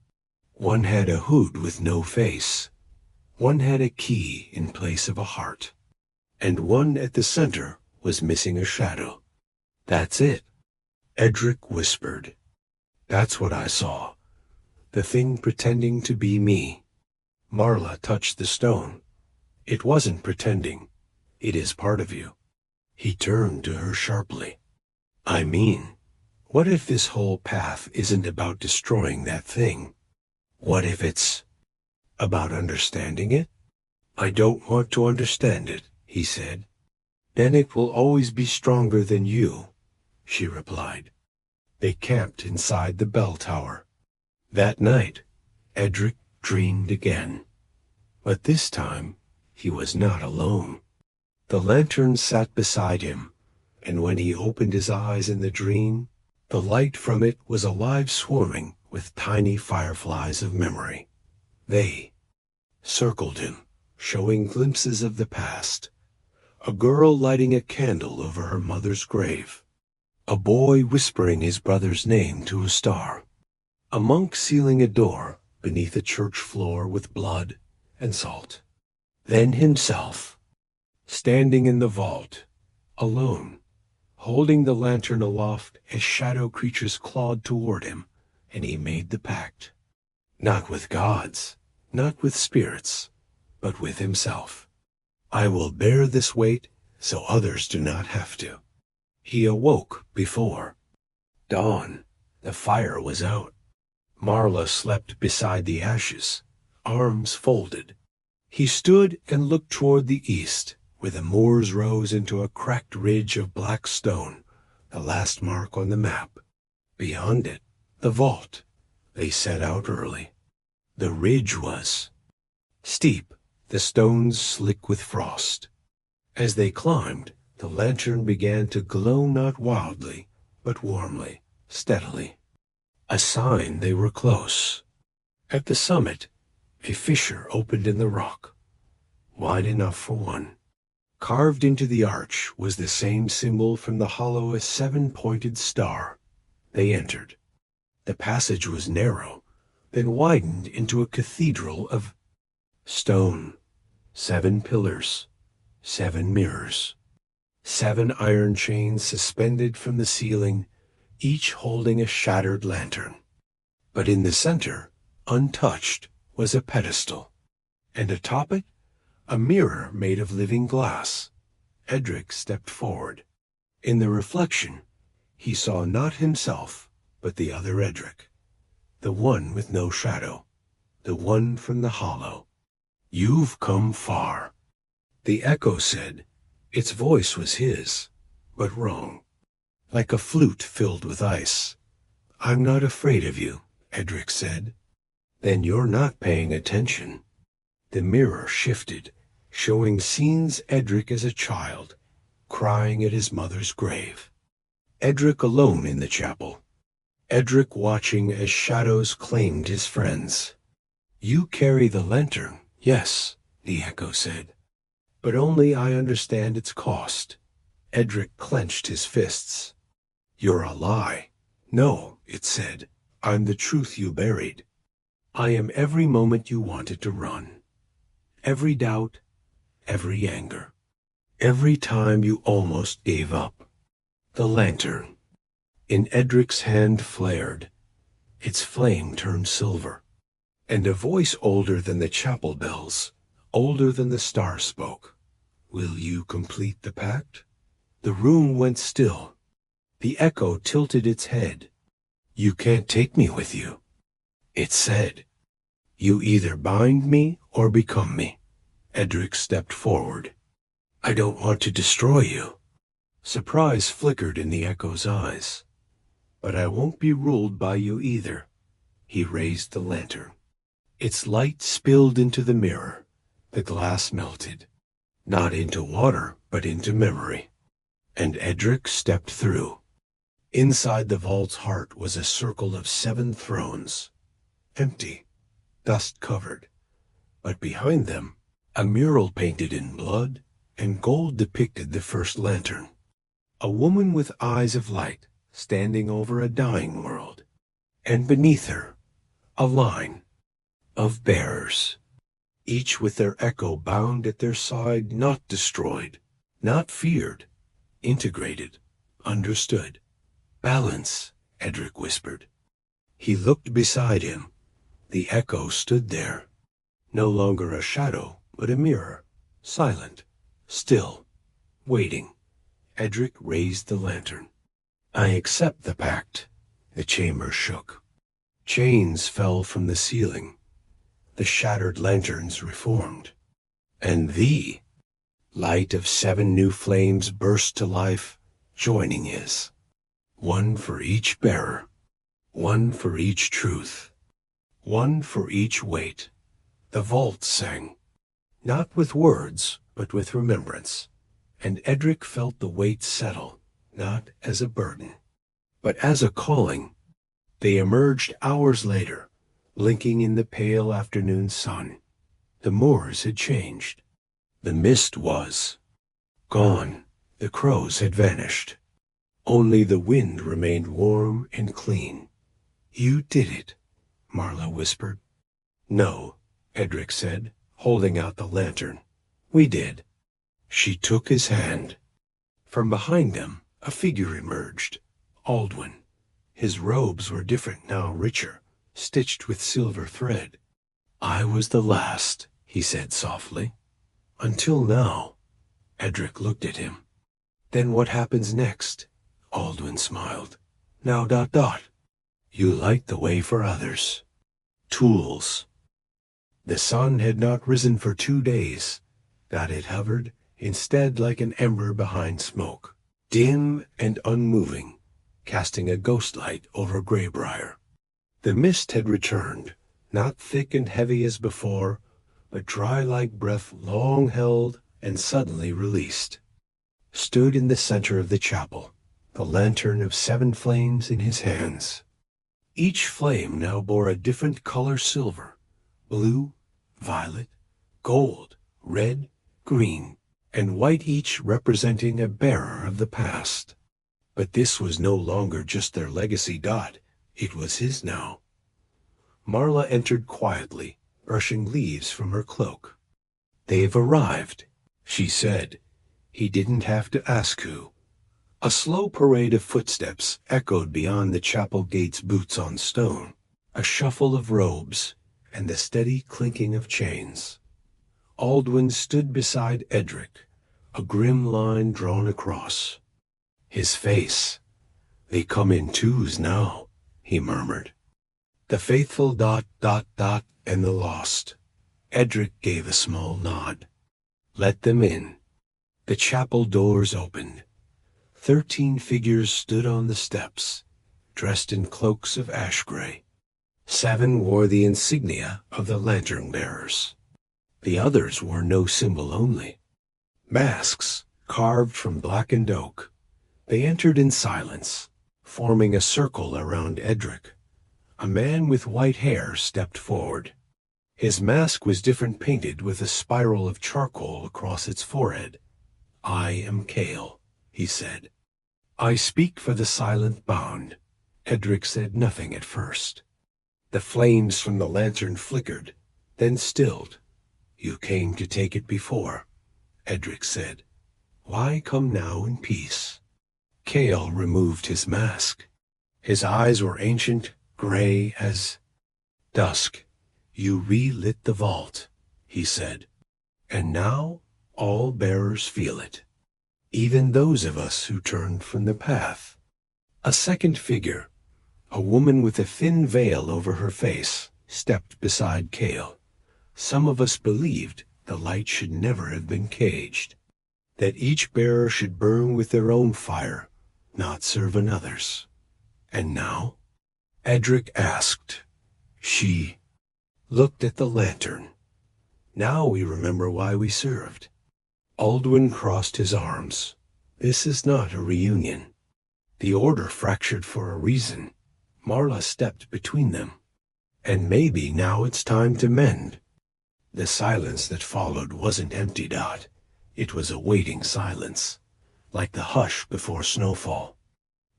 One had a hood with no face. One had a key in place of a heart. And one at the center was missing a shadow. That's it, Edric whispered. That's what I saw. The thing pretending to be me. Marla touched the stone. It wasn't pretending. It is part of you. He turned to her sharply. I mean, what if this whole path isn't about destroying that thing? What if it's about understanding it? I don't want to understand it, he said. Then it will always be stronger than you, she replied. They camped inside the bell tower. That night, Edric dreamed again. But this time, he was not alone. The lantern sat beside him, and when he opened his eyes in the dream, the light from it was alive, swarming with tiny fireflies of memory. They circled him, showing glimpses of the past. A girl lighting a candle over her mother's grave. A boy whispering his brother's name to a star. A monk sealing a door beneath a church floor with blood and salt. Then himself, standing in the vault, alone, holding the lantern aloft as shadow creatures clawed toward him, and he made the pact. Not with gods, not with spirits, but with himself. I will bear this weight so others do not have to. He awoke before dawn. The fire was out. Marla slept beside the ashes, arms folded. He stood and looked toward the east, where the moors rose into a cracked ridge of black stone, the last mark on the map. Beyond it, the vault. They set out early. The ridge was steep, the stones slick with frost. As they climbed, the lantern began to glow not wildly, but warmly, steadily. A sign they were close. At the summit, a fissure opened in the rock, wide enough for one. Carved into the arch was the same symbol from the hollow, a 7-pointed star. They entered. The passage was narrow, then widened into a cathedral of stone. 7 pillars, 7 mirrors, 7 iron chains suspended from the ceiling, each holding a shattered lantern. But in the center, untouched, was a pedestal, and atop it, a mirror made of living glass. Edric stepped forward. In the reflection, he saw not himself, but the other Edric, the one with no shadow, the one from the hollow. You've come far, the echo said. Its voice was his, but wrong, like a flute filled with ice. I'm not afraid of you, Edric said. Then you're not paying attention. The mirror shifted, showing scenes Edric as a child, crying at his mother's grave. Edric alone in the chapel. Edric watching as shadows claimed his friends. You carry the lantern, yes, the echo said. But only I understand its cost. Edric clenched his fists. You're a lie. No, it said. I'm the truth you buried. I am every moment you wanted to run. Every doubt, every anger. Every time you almost gave up. The lantern in Edric's hand flared. Its flame turned silver. And a voice older than the chapel bells, older than the star spoke. Will you complete the pact? The room went still. The echo tilted its head. You can't take me with you. It said, you either bind me or become me. Edric stepped forward. I don't want to destroy you. Surprise flickered in the Echo's eyes. "But I won't be ruled by you either." He raised the lantern. Its light spilled into the mirror. The glass melted. Not into water, but into memory. And Edric stepped through. Inside the vault's heart was a circle of 7 thrones. Empty, dust-covered. But behind them, a mural painted in blood and gold depicted the first lantern. A woman with eyes of light standing over a dying world. And beneath her, a line of bearers, each with their Echo bound at their side, not destroyed, not feared, integrated, understood. "Balance," Edric whispered. He looked beside him. The Echo stood there, no longer a shadow, but a mirror, silent, still, waiting. Edric raised the lantern. "I accept the pact." The chamber shook. Chains fell from the ceiling. The shattered lanterns reformed. And the light of 7 new flames burst to life, joining his. One for each bearer. One for each truth. One for each weight. The vault sang. Not with words, but with remembrance. And Edric felt the weight settle, not as a burden, but as a calling. They emerged hours later, blinking in the pale afternoon sun. The moors had changed. The mist was gone. The crows had vanished. Only the wind remained warm and clean. "You did it," Marla whispered. "No," Edric said, holding out the lantern. "We did." She took his hand. From behind them, a figure emerged. Aldwin. His robes were different now, richer, stitched with silver thread. "I was the last," he said softly. "Until now." Edric looked at him. "Then what happens next?" Aldwin smiled. "Now ... You light the way for others. Tools." The sun had not risen for 2 days. That it hovered, instead, like an ember behind smoke, dim and unmoving, casting a ghost light over Greybriar. The mist had returned, not thick and heavy as before, but dry like breath long held and suddenly released. Stood in the center of the chapel, the lantern of 7 flames in his hands. Each flame now bore a different color silver, blue, violet, gold, red, green, and white, each representing a bearer of the past. But this was no longer just their legacy. It was his now. Marla entered quietly, brushing leaves from her cloak. "They've arrived," she said. He didn't have to ask who. A slow parade of footsteps echoed beyond the chapel gate's boots on stone, a shuffle of robes, and the steady clinking of chains. Aldwin stood beside Edric, a grim line drawn across. His face. "They come in twos now," he murmured. "The faithful ... and the lost." Edric gave a small nod. "Let them in." The chapel doors opened. 13 figures stood on the steps, dressed in cloaks of ash gray. 7 wore the insignia of the lantern bearers. The others wore no symbol only. Masks carved from blackened oak. They entered in silence, forming a circle around Edric. A man with white hair stepped forward. His mask was different, painted with a spiral of charcoal across its forehead. "I am Kale," he said. "I speak for the silent bound." Edric said nothing at first. The flames from the lantern flickered, then stilled. "You came to take it before," Edric said. "Why come now in peace?" Kale removed his mask. His eyes were ancient, gray as dusk. "You relit the vault," he said. "And now all bearers feel it. Even those of us who turned from the path." A second figure, a woman with a thin veil over her face, stepped beside Kale. "Some of us believed the light should never have been caged." that each bearer should burn with their own fire, not serve another's. And now? Edric asked. She looked at the lantern. Now we remember why we served. Aldwin crossed his arms. This is not a reunion. The order fractured for a reason. Marla stepped between them. And maybe now it's time to mend. The silence that followed wasn't empty, Dot. It was a waiting silence, like the hush before snowfall.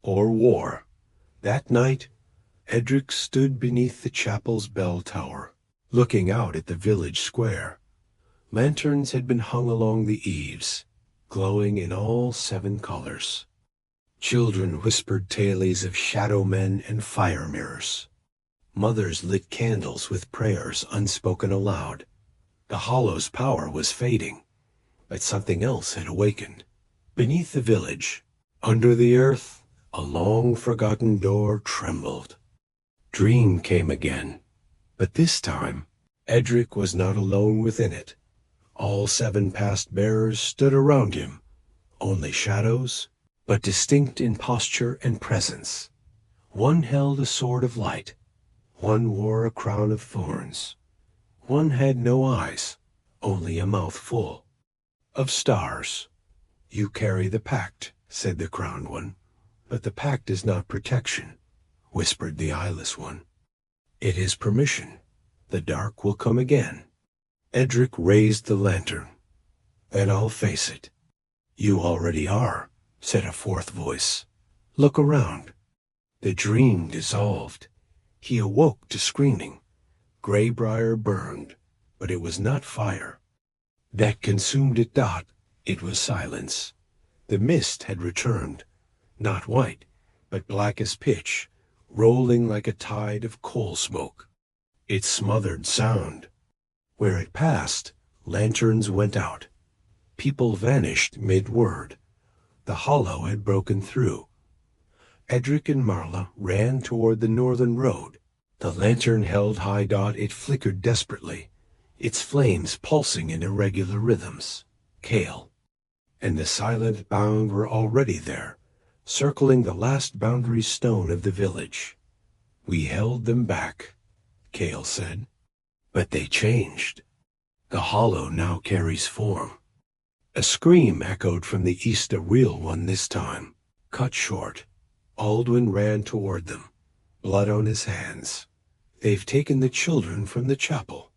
Or war. That night, Edric stood beneath the chapel's bell tower, looking out at the village square. Lanterns had been hung along the eaves, glowing in all 7 colors. Children whispered tales of shadow men and fire mirrors. Mothers lit candles with prayers unspoken aloud. The Hollow's power was fading, but something else had awakened. Beneath the village, under the earth, a long-forgotten door trembled. Dream came again, but this time, Edric was not alone within it. All 7 past bearers stood around him, only shadows, but distinct in posture and presence. One held a sword of light. One wore a crown of thorns. One had no eyes, only a mouth full of stars. You carry the pact, said the crowned one. But the pact is not protection, whispered the eyeless one. It is permission. The dark will come again. Edric raised the lantern. Then I'll face it. You already are, said a 4th voice. Look around. The dream dissolved. He awoke to screaming. Greybriar burned, but it was not fire. That consumed it, Dot. It was silence. The mist had returned, not white, but black as pitch, rolling like a tide of coal smoke. It smothered sound. Where it passed, lanterns went out. People vanished mid-word. The Hollow had broken through. Edric and Marla ran toward the northern road. The lantern held high, Dot. It flickered desperately, its flames pulsing in irregular rhythms. Kale and the silent bound were already there, circling the last boundary stone of the village. We held them back, Kale said. But they changed. The Hollow now carries form. A scream echoed from the east, a real one this time. Cut short, Aldwin ran toward them, blood on his hands. They've taken the children from the chapel.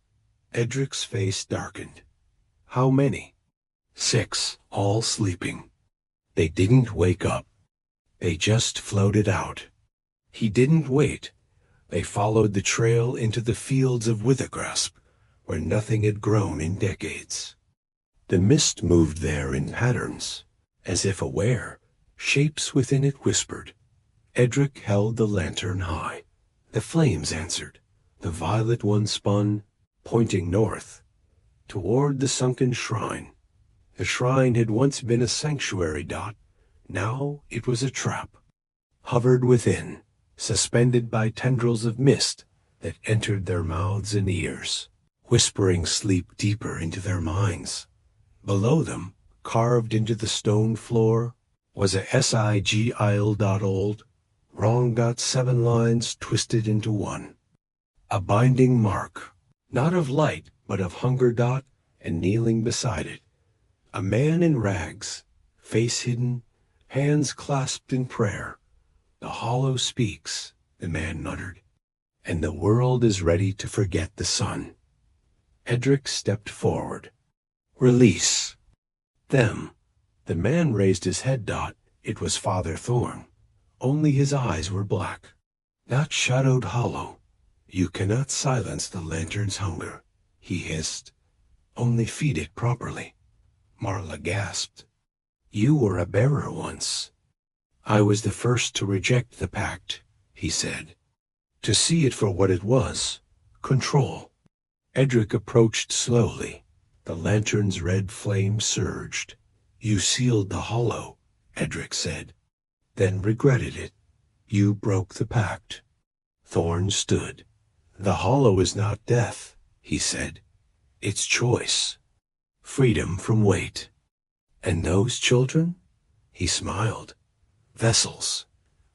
Edric's face darkened. How many? 6, all sleeping. They didn't wake up. They just floated out. He didn't wait. They followed the trail into the fields of Withergrasp, where nothing had grown in decades. The mist moved there in patterns, as if aware. Shapes within it whispered. Edric held the lantern high. The flames answered. The violet one spun, pointing north, toward the sunken shrine. The shrine had once been a sanctuary, Dot. Now it was a trap. Hovered within, suspended by tendrils of mist that entered their mouths and ears, whispering sleep deeper into their minds. Below them, carved into the stone floor, was a sigil. Wrong. 7 lines twisted into one. A binding mark, not of light, but of hunger. And kneeling beside it, a man in rags, face hidden, hands clasped in prayer. The Hollow speaks, the man muttered, and the world is ready to forget the sun. Edric stepped forward. Release them. The man raised his head. It was Father Thorn. Only his eyes were black. That shadowed Hollow. You cannot silence the lantern's hunger, he hissed. Only feed it properly. Marla gasped. You were a bearer once. I was the first to reject the pact, he said. To see it for what it was, control. Edric approached slowly. The lantern's red flame surged. You sealed the Hollow, Edric said, then regretted it. You broke the pact. Thorn stood. The Hollow is not death, he said. It's choice. Freedom from weight. And those children? He smiled. Vessels.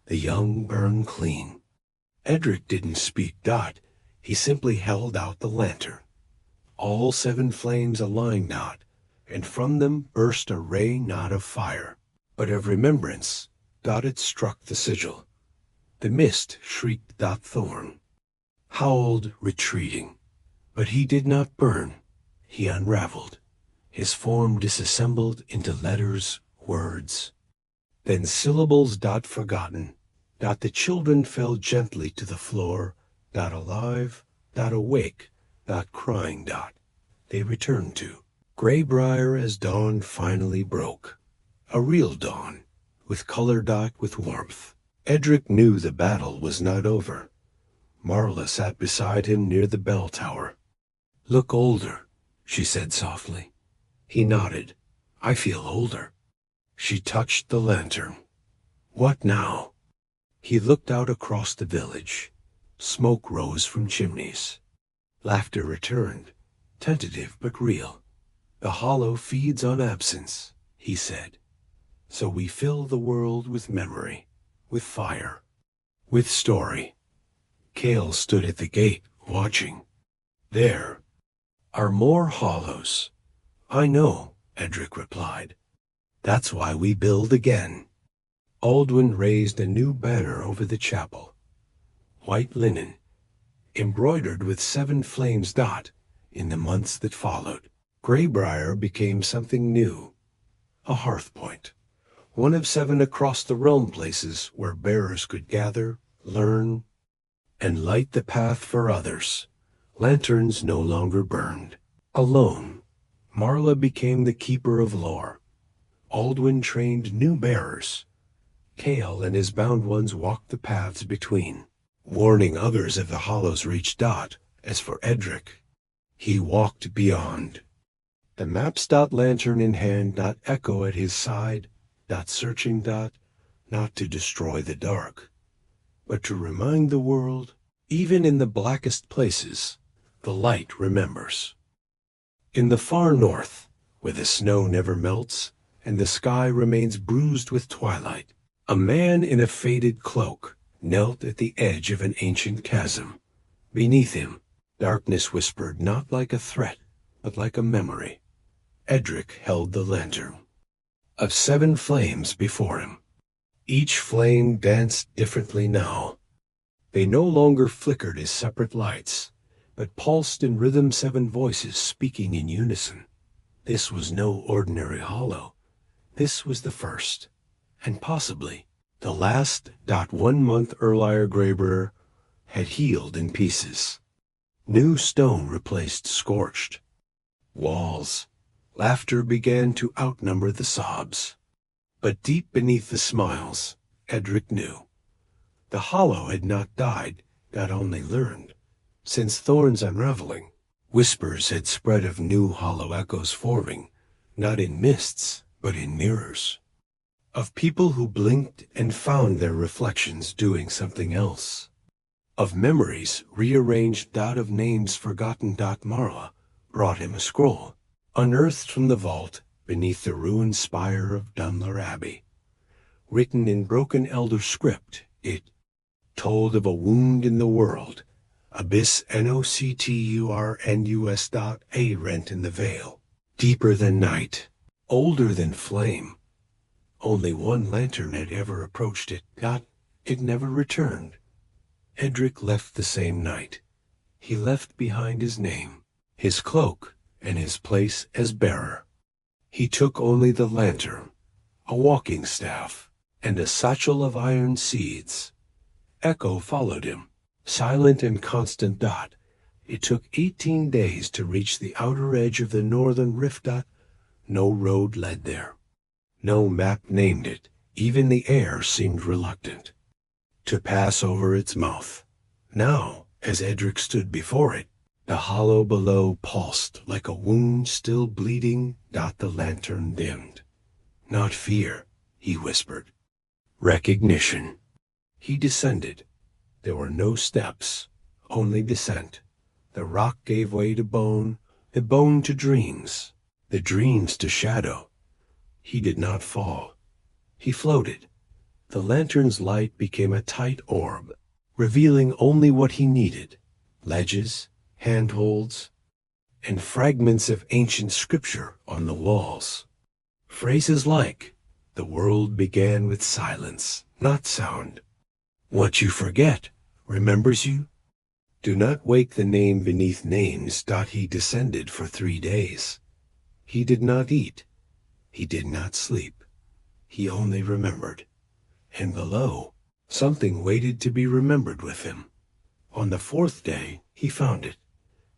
The young burn clean. Edric didn't speak. He simply held out the lantern. All 7 flames aligned. And from them burst a ray not of fire, but of remembrance. It struck the sigil. The mist shrieked. Thorn howled, retreating. But he did not burn. He unraveled. His form disassembled into letters, words. Then syllables. Forgotten. The children fell gently to the floor. Alive. Awake. Crying. They returned to Greybriar as dawn finally broke. A real dawn, with color. With warmth. Edric knew the battle was not over. Marla sat beside him near the bell tower. Look older, she said softly. He nodded. I feel older. She touched the lantern. What now? He looked out across the village. Smoke rose from chimneys. Laughter returned, tentative but real. The hollow feeds on absence, he said. So we fill the world with memory, with fire, with story. Kale stood at the gate, watching. There are more hollows. I know, Edric replied. That's why we build again. Aldwin raised a new banner over the chapel. White linen, embroidered with 7 flames. In the months that followed, Greybriar became something new. A hearth point. One of 7 across the realm, places where bearers could gather, learn, and light the path for others. Lanterns no longer burned. Alone, Marla became the keeper of lore. Aldwin trained new bearers. Kale and his bound ones walked the paths between, warning others if the hollows reached. As for Edric, he walked beyond. The maps. Lantern in hand. Echo at his side. Searching. Not to destroy the dark, but to remind the world, even in the blackest places, the light remembers. In the far north, where the snow never melts and the sky remains bruised with twilight, a man in a faded cloak knelt at the edge of an ancient chasm. Beneath him, darkness whispered, not like a threat, but like a memory. Edric held the lantern. Of 7 flames before him. Each flame danced differently now. They no longer flickered as separate lights, but pulsed in rhythm. 7 voices speaking in unison. This was no ordinary hollow. This was the first, and possibly the last. 1 month earlier, Greybriar had healed in pieces. New stone replaced scorched walls. Laughter began to outnumber the sobs. But deep beneath the smiles, Edric knew. The hollow had not died, only learned. Since Thorn's unraveling, whispers had spread of new hollow echoes forming, not in mists, but in mirrors. Of people who blinked and found their reflections doing something else. Of memories rearranged. Of names forgotten. Marla brought him a scroll, unearthed from the vault beneath the ruined spire of Dunler Abbey. Written in broken elder script, it told of a wound in the world, abyss nocturnus. A rent in the veil, deeper than night, older than flame. Only 1 lantern had ever approached it. It never returned. Edric left the same night. He left behind his name, his cloak, and his place as bearer. He took only the lantern, a walking staff, and a satchel of iron seeds. Echo followed him, silent and constant. It took 18 days to reach the outer edge of the northern rift. No road led there. No map named it. Even the air seemed reluctant to pass over its mouth. Now, as Edric stood before it, the hollow below pulsed like a wound still bleeding. The lantern dimmed. Not fear, he whispered. Recognition. He descended. There were no steps, only descent. The rock gave way to bone, the bone to dreams, the dreams to shadow. He did not fall. He floated. The lantern's light became a tight orb, revealing only what he needed: ledges, handholds, and fragments of ancient scripture on the walls. Phrases like, "The world began with silence, not sound. What you forget remembers you. Do not wake the name beneath names." He descended for 3 days. He did not eat. He did not sleep. He only remembered. And below, something waited to be remembered with him. On the 4th day, he found it.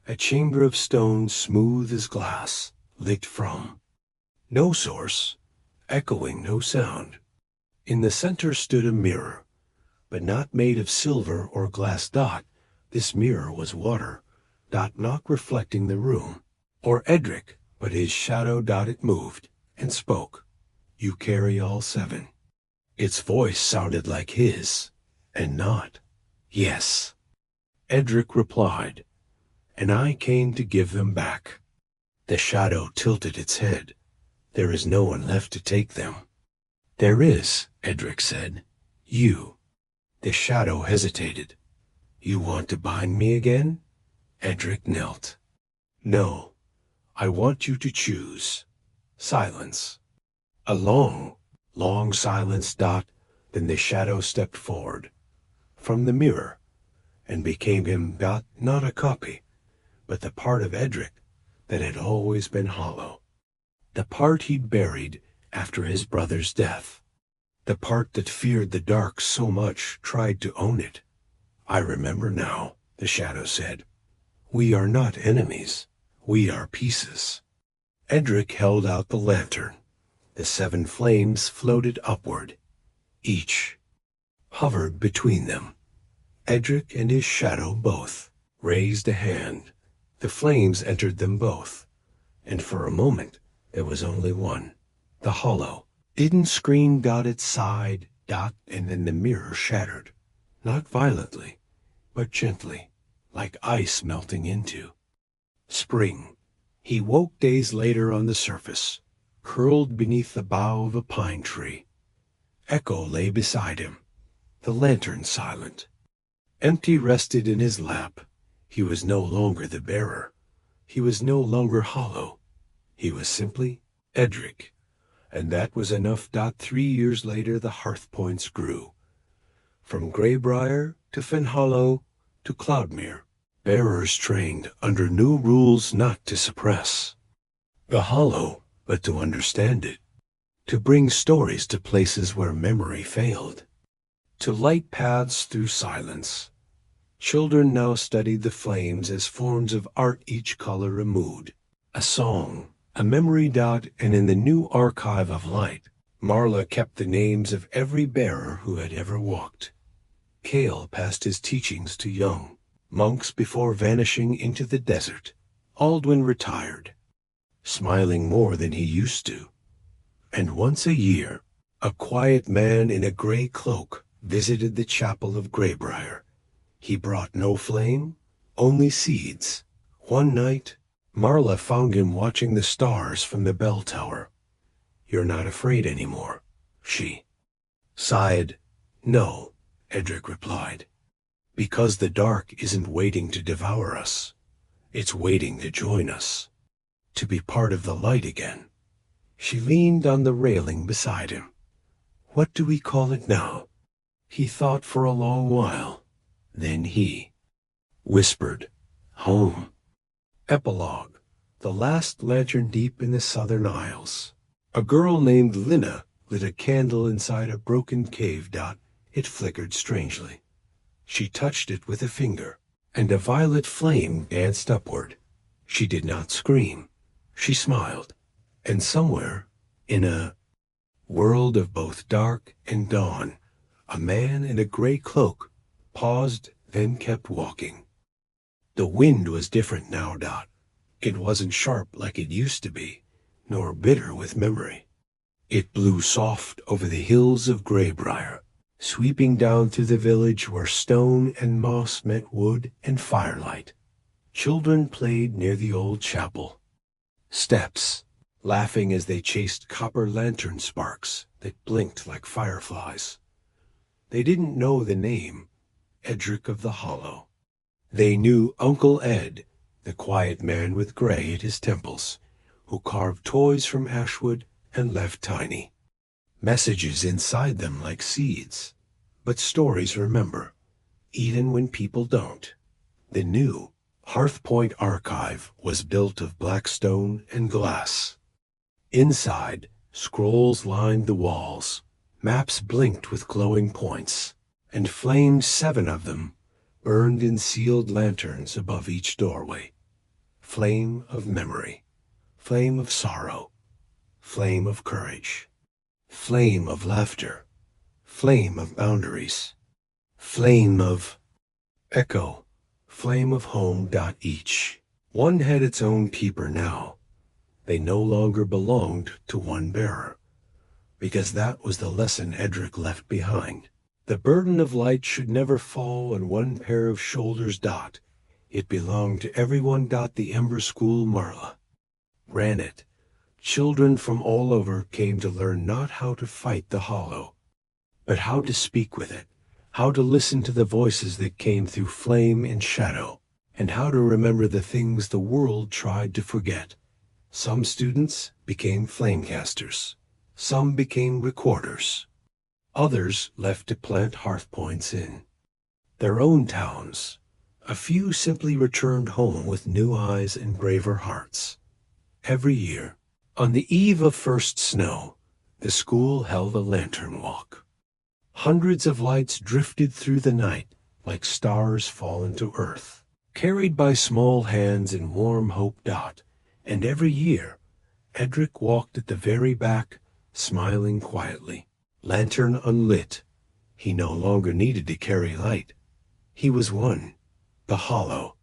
A chamber of stone smooth as glass, lit from no source, echoing no sound. In the center stood a mirror, but not made of silver or glass. This mirror was water, not reflecting the room, or Edric, but his shadow. It moved and spoke. "You carry all 7. Its voice sounded like his, and not, "Yes." Edric replied, "And I came to give them back." The shadow tilted its head. "There is no one left to take them." "There is," Edric said. "You." The shadow hesitated. "You want to bind me again?" Edric knelt. "No, I want you to choose. Silence." A long, long silence. Then the shadow stepped forward from the mirror and became him. Not a copy, but the part of Edric that had always been hollow. The part he'd buried after his brother's death. The part that feared the dark so much, tried to own it. "I remember now," the shadow said. "We are not enemies. We are pieces." Edric held out the lantern. The 7 flames floated upward. Each hovered between them. Edric and his shadow both raised a hand. The flames entered them both, and for a moment there was only one. The hollow didn't scream. It sighed. And then the mirror shattered. Not violently, but gently, like ice melting into spring. He woke days later on the surface, curled beneath the bough of a pine tree. Echo lay beside him, the lantern silent. Empty rested in his lap. He was no longer the bearer. He was no longer hollow. He was simply Edric, and that was enough. 3 years later the hearth points grew. From Greybriar to Fenhollow to Cloudmere, bearers trained under new rules, not to suppress the hollow, but to understand it, to bring stories to places where memory failed, to light paths through silence. Children now studied the flames as forms of art, each color a mood, a song, a memory. And in the new archive of light, Marla kept the names of every bearer who had ever walked. Cale passed his teachings to young monks before vanishing into the desert. Aldwin retired, smiling more than he used to. And once a year, a quiet man in a gray cloak visited the chapel of Greybriar. He brought no flame, only seeds. One night, Marla found him watching the stars from the bell tower. "You're not afraid anymore," she sighed. "No," Edric replied, "because the dark isn't waiting to devour us. It's waiting to join us, to be part of the light again." She leaned on the railing beside him. "What do we call it now?" He thought for a long while. Then he whispered, "Home." Epilogue. The last lantern deep in the southern isles. A girl named Lina lit a candle inside a broken cave. It flickered strangely. She touched it with a finger, and a violet flame danced upward. She did not scream. She smiled. And somewhere, in a world of both dark and dawn, a man in a gray cloak paused, then kept walking. The wind was different now. It wasn't sharp like it used to be, nor bitter with memory. It blew soft over the hills of Greybriar, sweeping down through the village where stone and moss met wood and firelight. Children played near the old chapel. Steps, laughing as they chased copper lantern sparks that blinked like fireflies. They didn't know the name, Edric of the Hollow. They knew Uncle Ed, the quiet man with gray at his temples, who carved toys from ashwood and left tiny messages inside them like seeds. But stories remember, even when people don't. The new Hearth Point archive was built of black stone and glass. Inside, scrolls lined the walls, maps blinked with glowing points, and flames, 7 of them, burned in sealed lanterns above each doorway. Flame of memory, flame of sorrow, flame of courage, flame of laughter, flame of boundaries, flame of echo, flame of home. Each one had its own keeper now. They no longer belonged to one bearer, because that was the lesson Edric left behind. The burden of light should never fall on one pair of shoulders. It belonged to everyone. The Ember School Marla ran it. Children from all over came to learn not how to fight the Hollow, but how to speak with it, how to listen to the voices that came through flame and shadow, and how to remember the things the world tried to forget. Some students became flamecasters. Some became recorders. Others left to plant hearth points in their own towns. A few simply returned home with new eyes and braver hearts. Every year, on the eve of first snow, the school held a lantern walk. Hundreds of lights drifted through the night like stars fallen to earth, carried by small hands in warm hope. And every year, Edric walked at the very back, smiling quietly, lantern unlit. He no longer needed to carry light. He was one, the Hollow.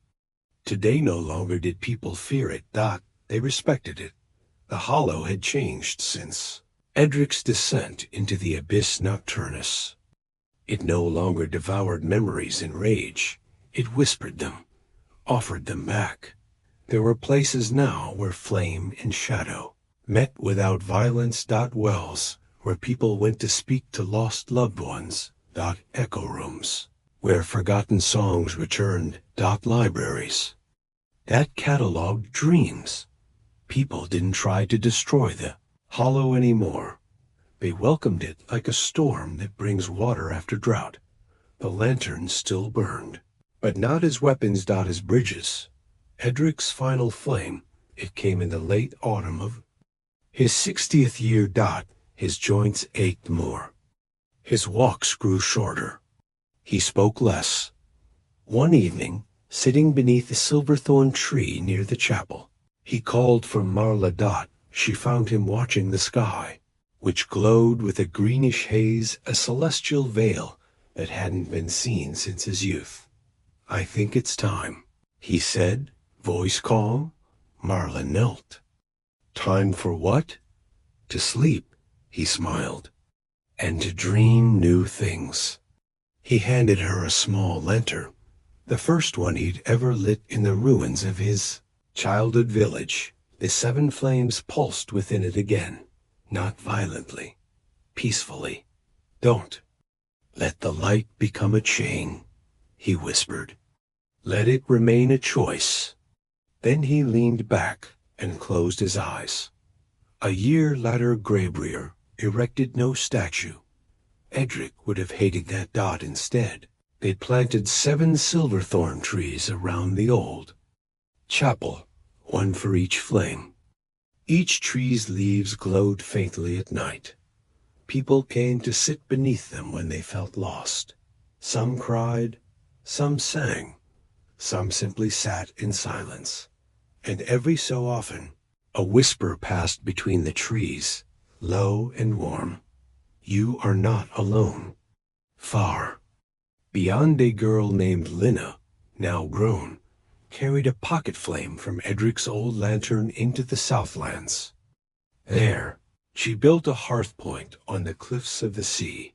Today no longer did people fear it. They respected it. The Hollow had changed since Edric's descent into the abyss nocturnus. It no longer devoured memories in rage. It whispered them, offered them back. There were places now where flame and shadow met without violence. Wells, where people went to speak to lost loved ones. Echo rooms, where forgotten songs returned. Libraries that cataloged dreams. People didn't try to destroy the Hollow anymore. They welcomed it like a storm that brings water after drought. The lanterns still burned, but not as weapons. As bridges. Edric's final flame, it came in the late autumn of his 60th year. His joints ached more. His walks grew shorter. He spoke less. One evening, sitting beneath a silverthorn tree near the chapel, he called for Marla. She found him watching the sky, which glowed with a greenish haze, a celestial veil that hadn't been seen since his youth. "I think it's time," he said, voice calm. Marla knelt. "Time for what?" "To sleep," he smiled, "and to dream new things." He handed her a small lantern, the first one he'd ever lit in the ruins of his childhood village. The 7 flames pulsed within it again, not violently, peacefully. "Don't let the light become a chain," he whispered. "Let it remain a choice." Then he leaned back and closed his eyes. A year later, Grabrier erected no statue. Edric would have hated that. Instead, they'd planted 7 silverthorn trees around the old chapel, one for each flame. Each tree's leaves glowed faintly at night. People came to sit beneath them when they felt lost. Some cried, some sang, some simply sat in silence. And every so often, a whisper passed between the trees, low and warm. "You are not alone." Far beyond, a girl named Lina, now grown, carried a pocket flame from Edric's old lantern into the Southlands. There, she built a hearth point on the cliffs of the sea.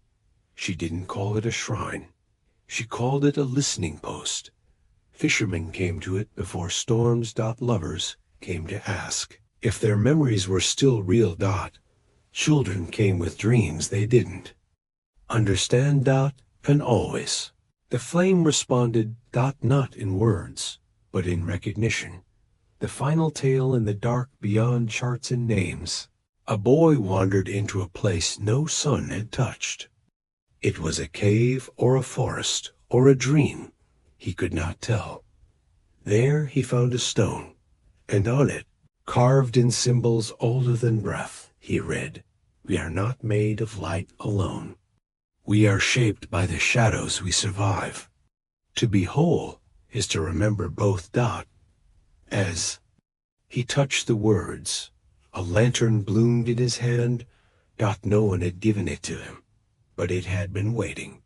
She didn't call it a shrine. She called it a listening post. Fishermen came to it before storms. Lovers came to ask. If their memories were still real, Dot, children came with dreams they didn't. Understand, Dot, and always. The flame responded, Dot, not in words, but in recognition. The final tale in the dark beyond charts and names. A boy wandered into a place no sun had touched. It was a cave or a forest or a dream, he could not tell. There he found a stone, and on it, carved in symbols older than breath, he read, "We are not made of light alone. We are shaped by the shadows we survive." To be whole is to remember both, Dot. As he touched the words, a lantern bloomed in his hand. Dot, no one had given it to him, but it had been waiting.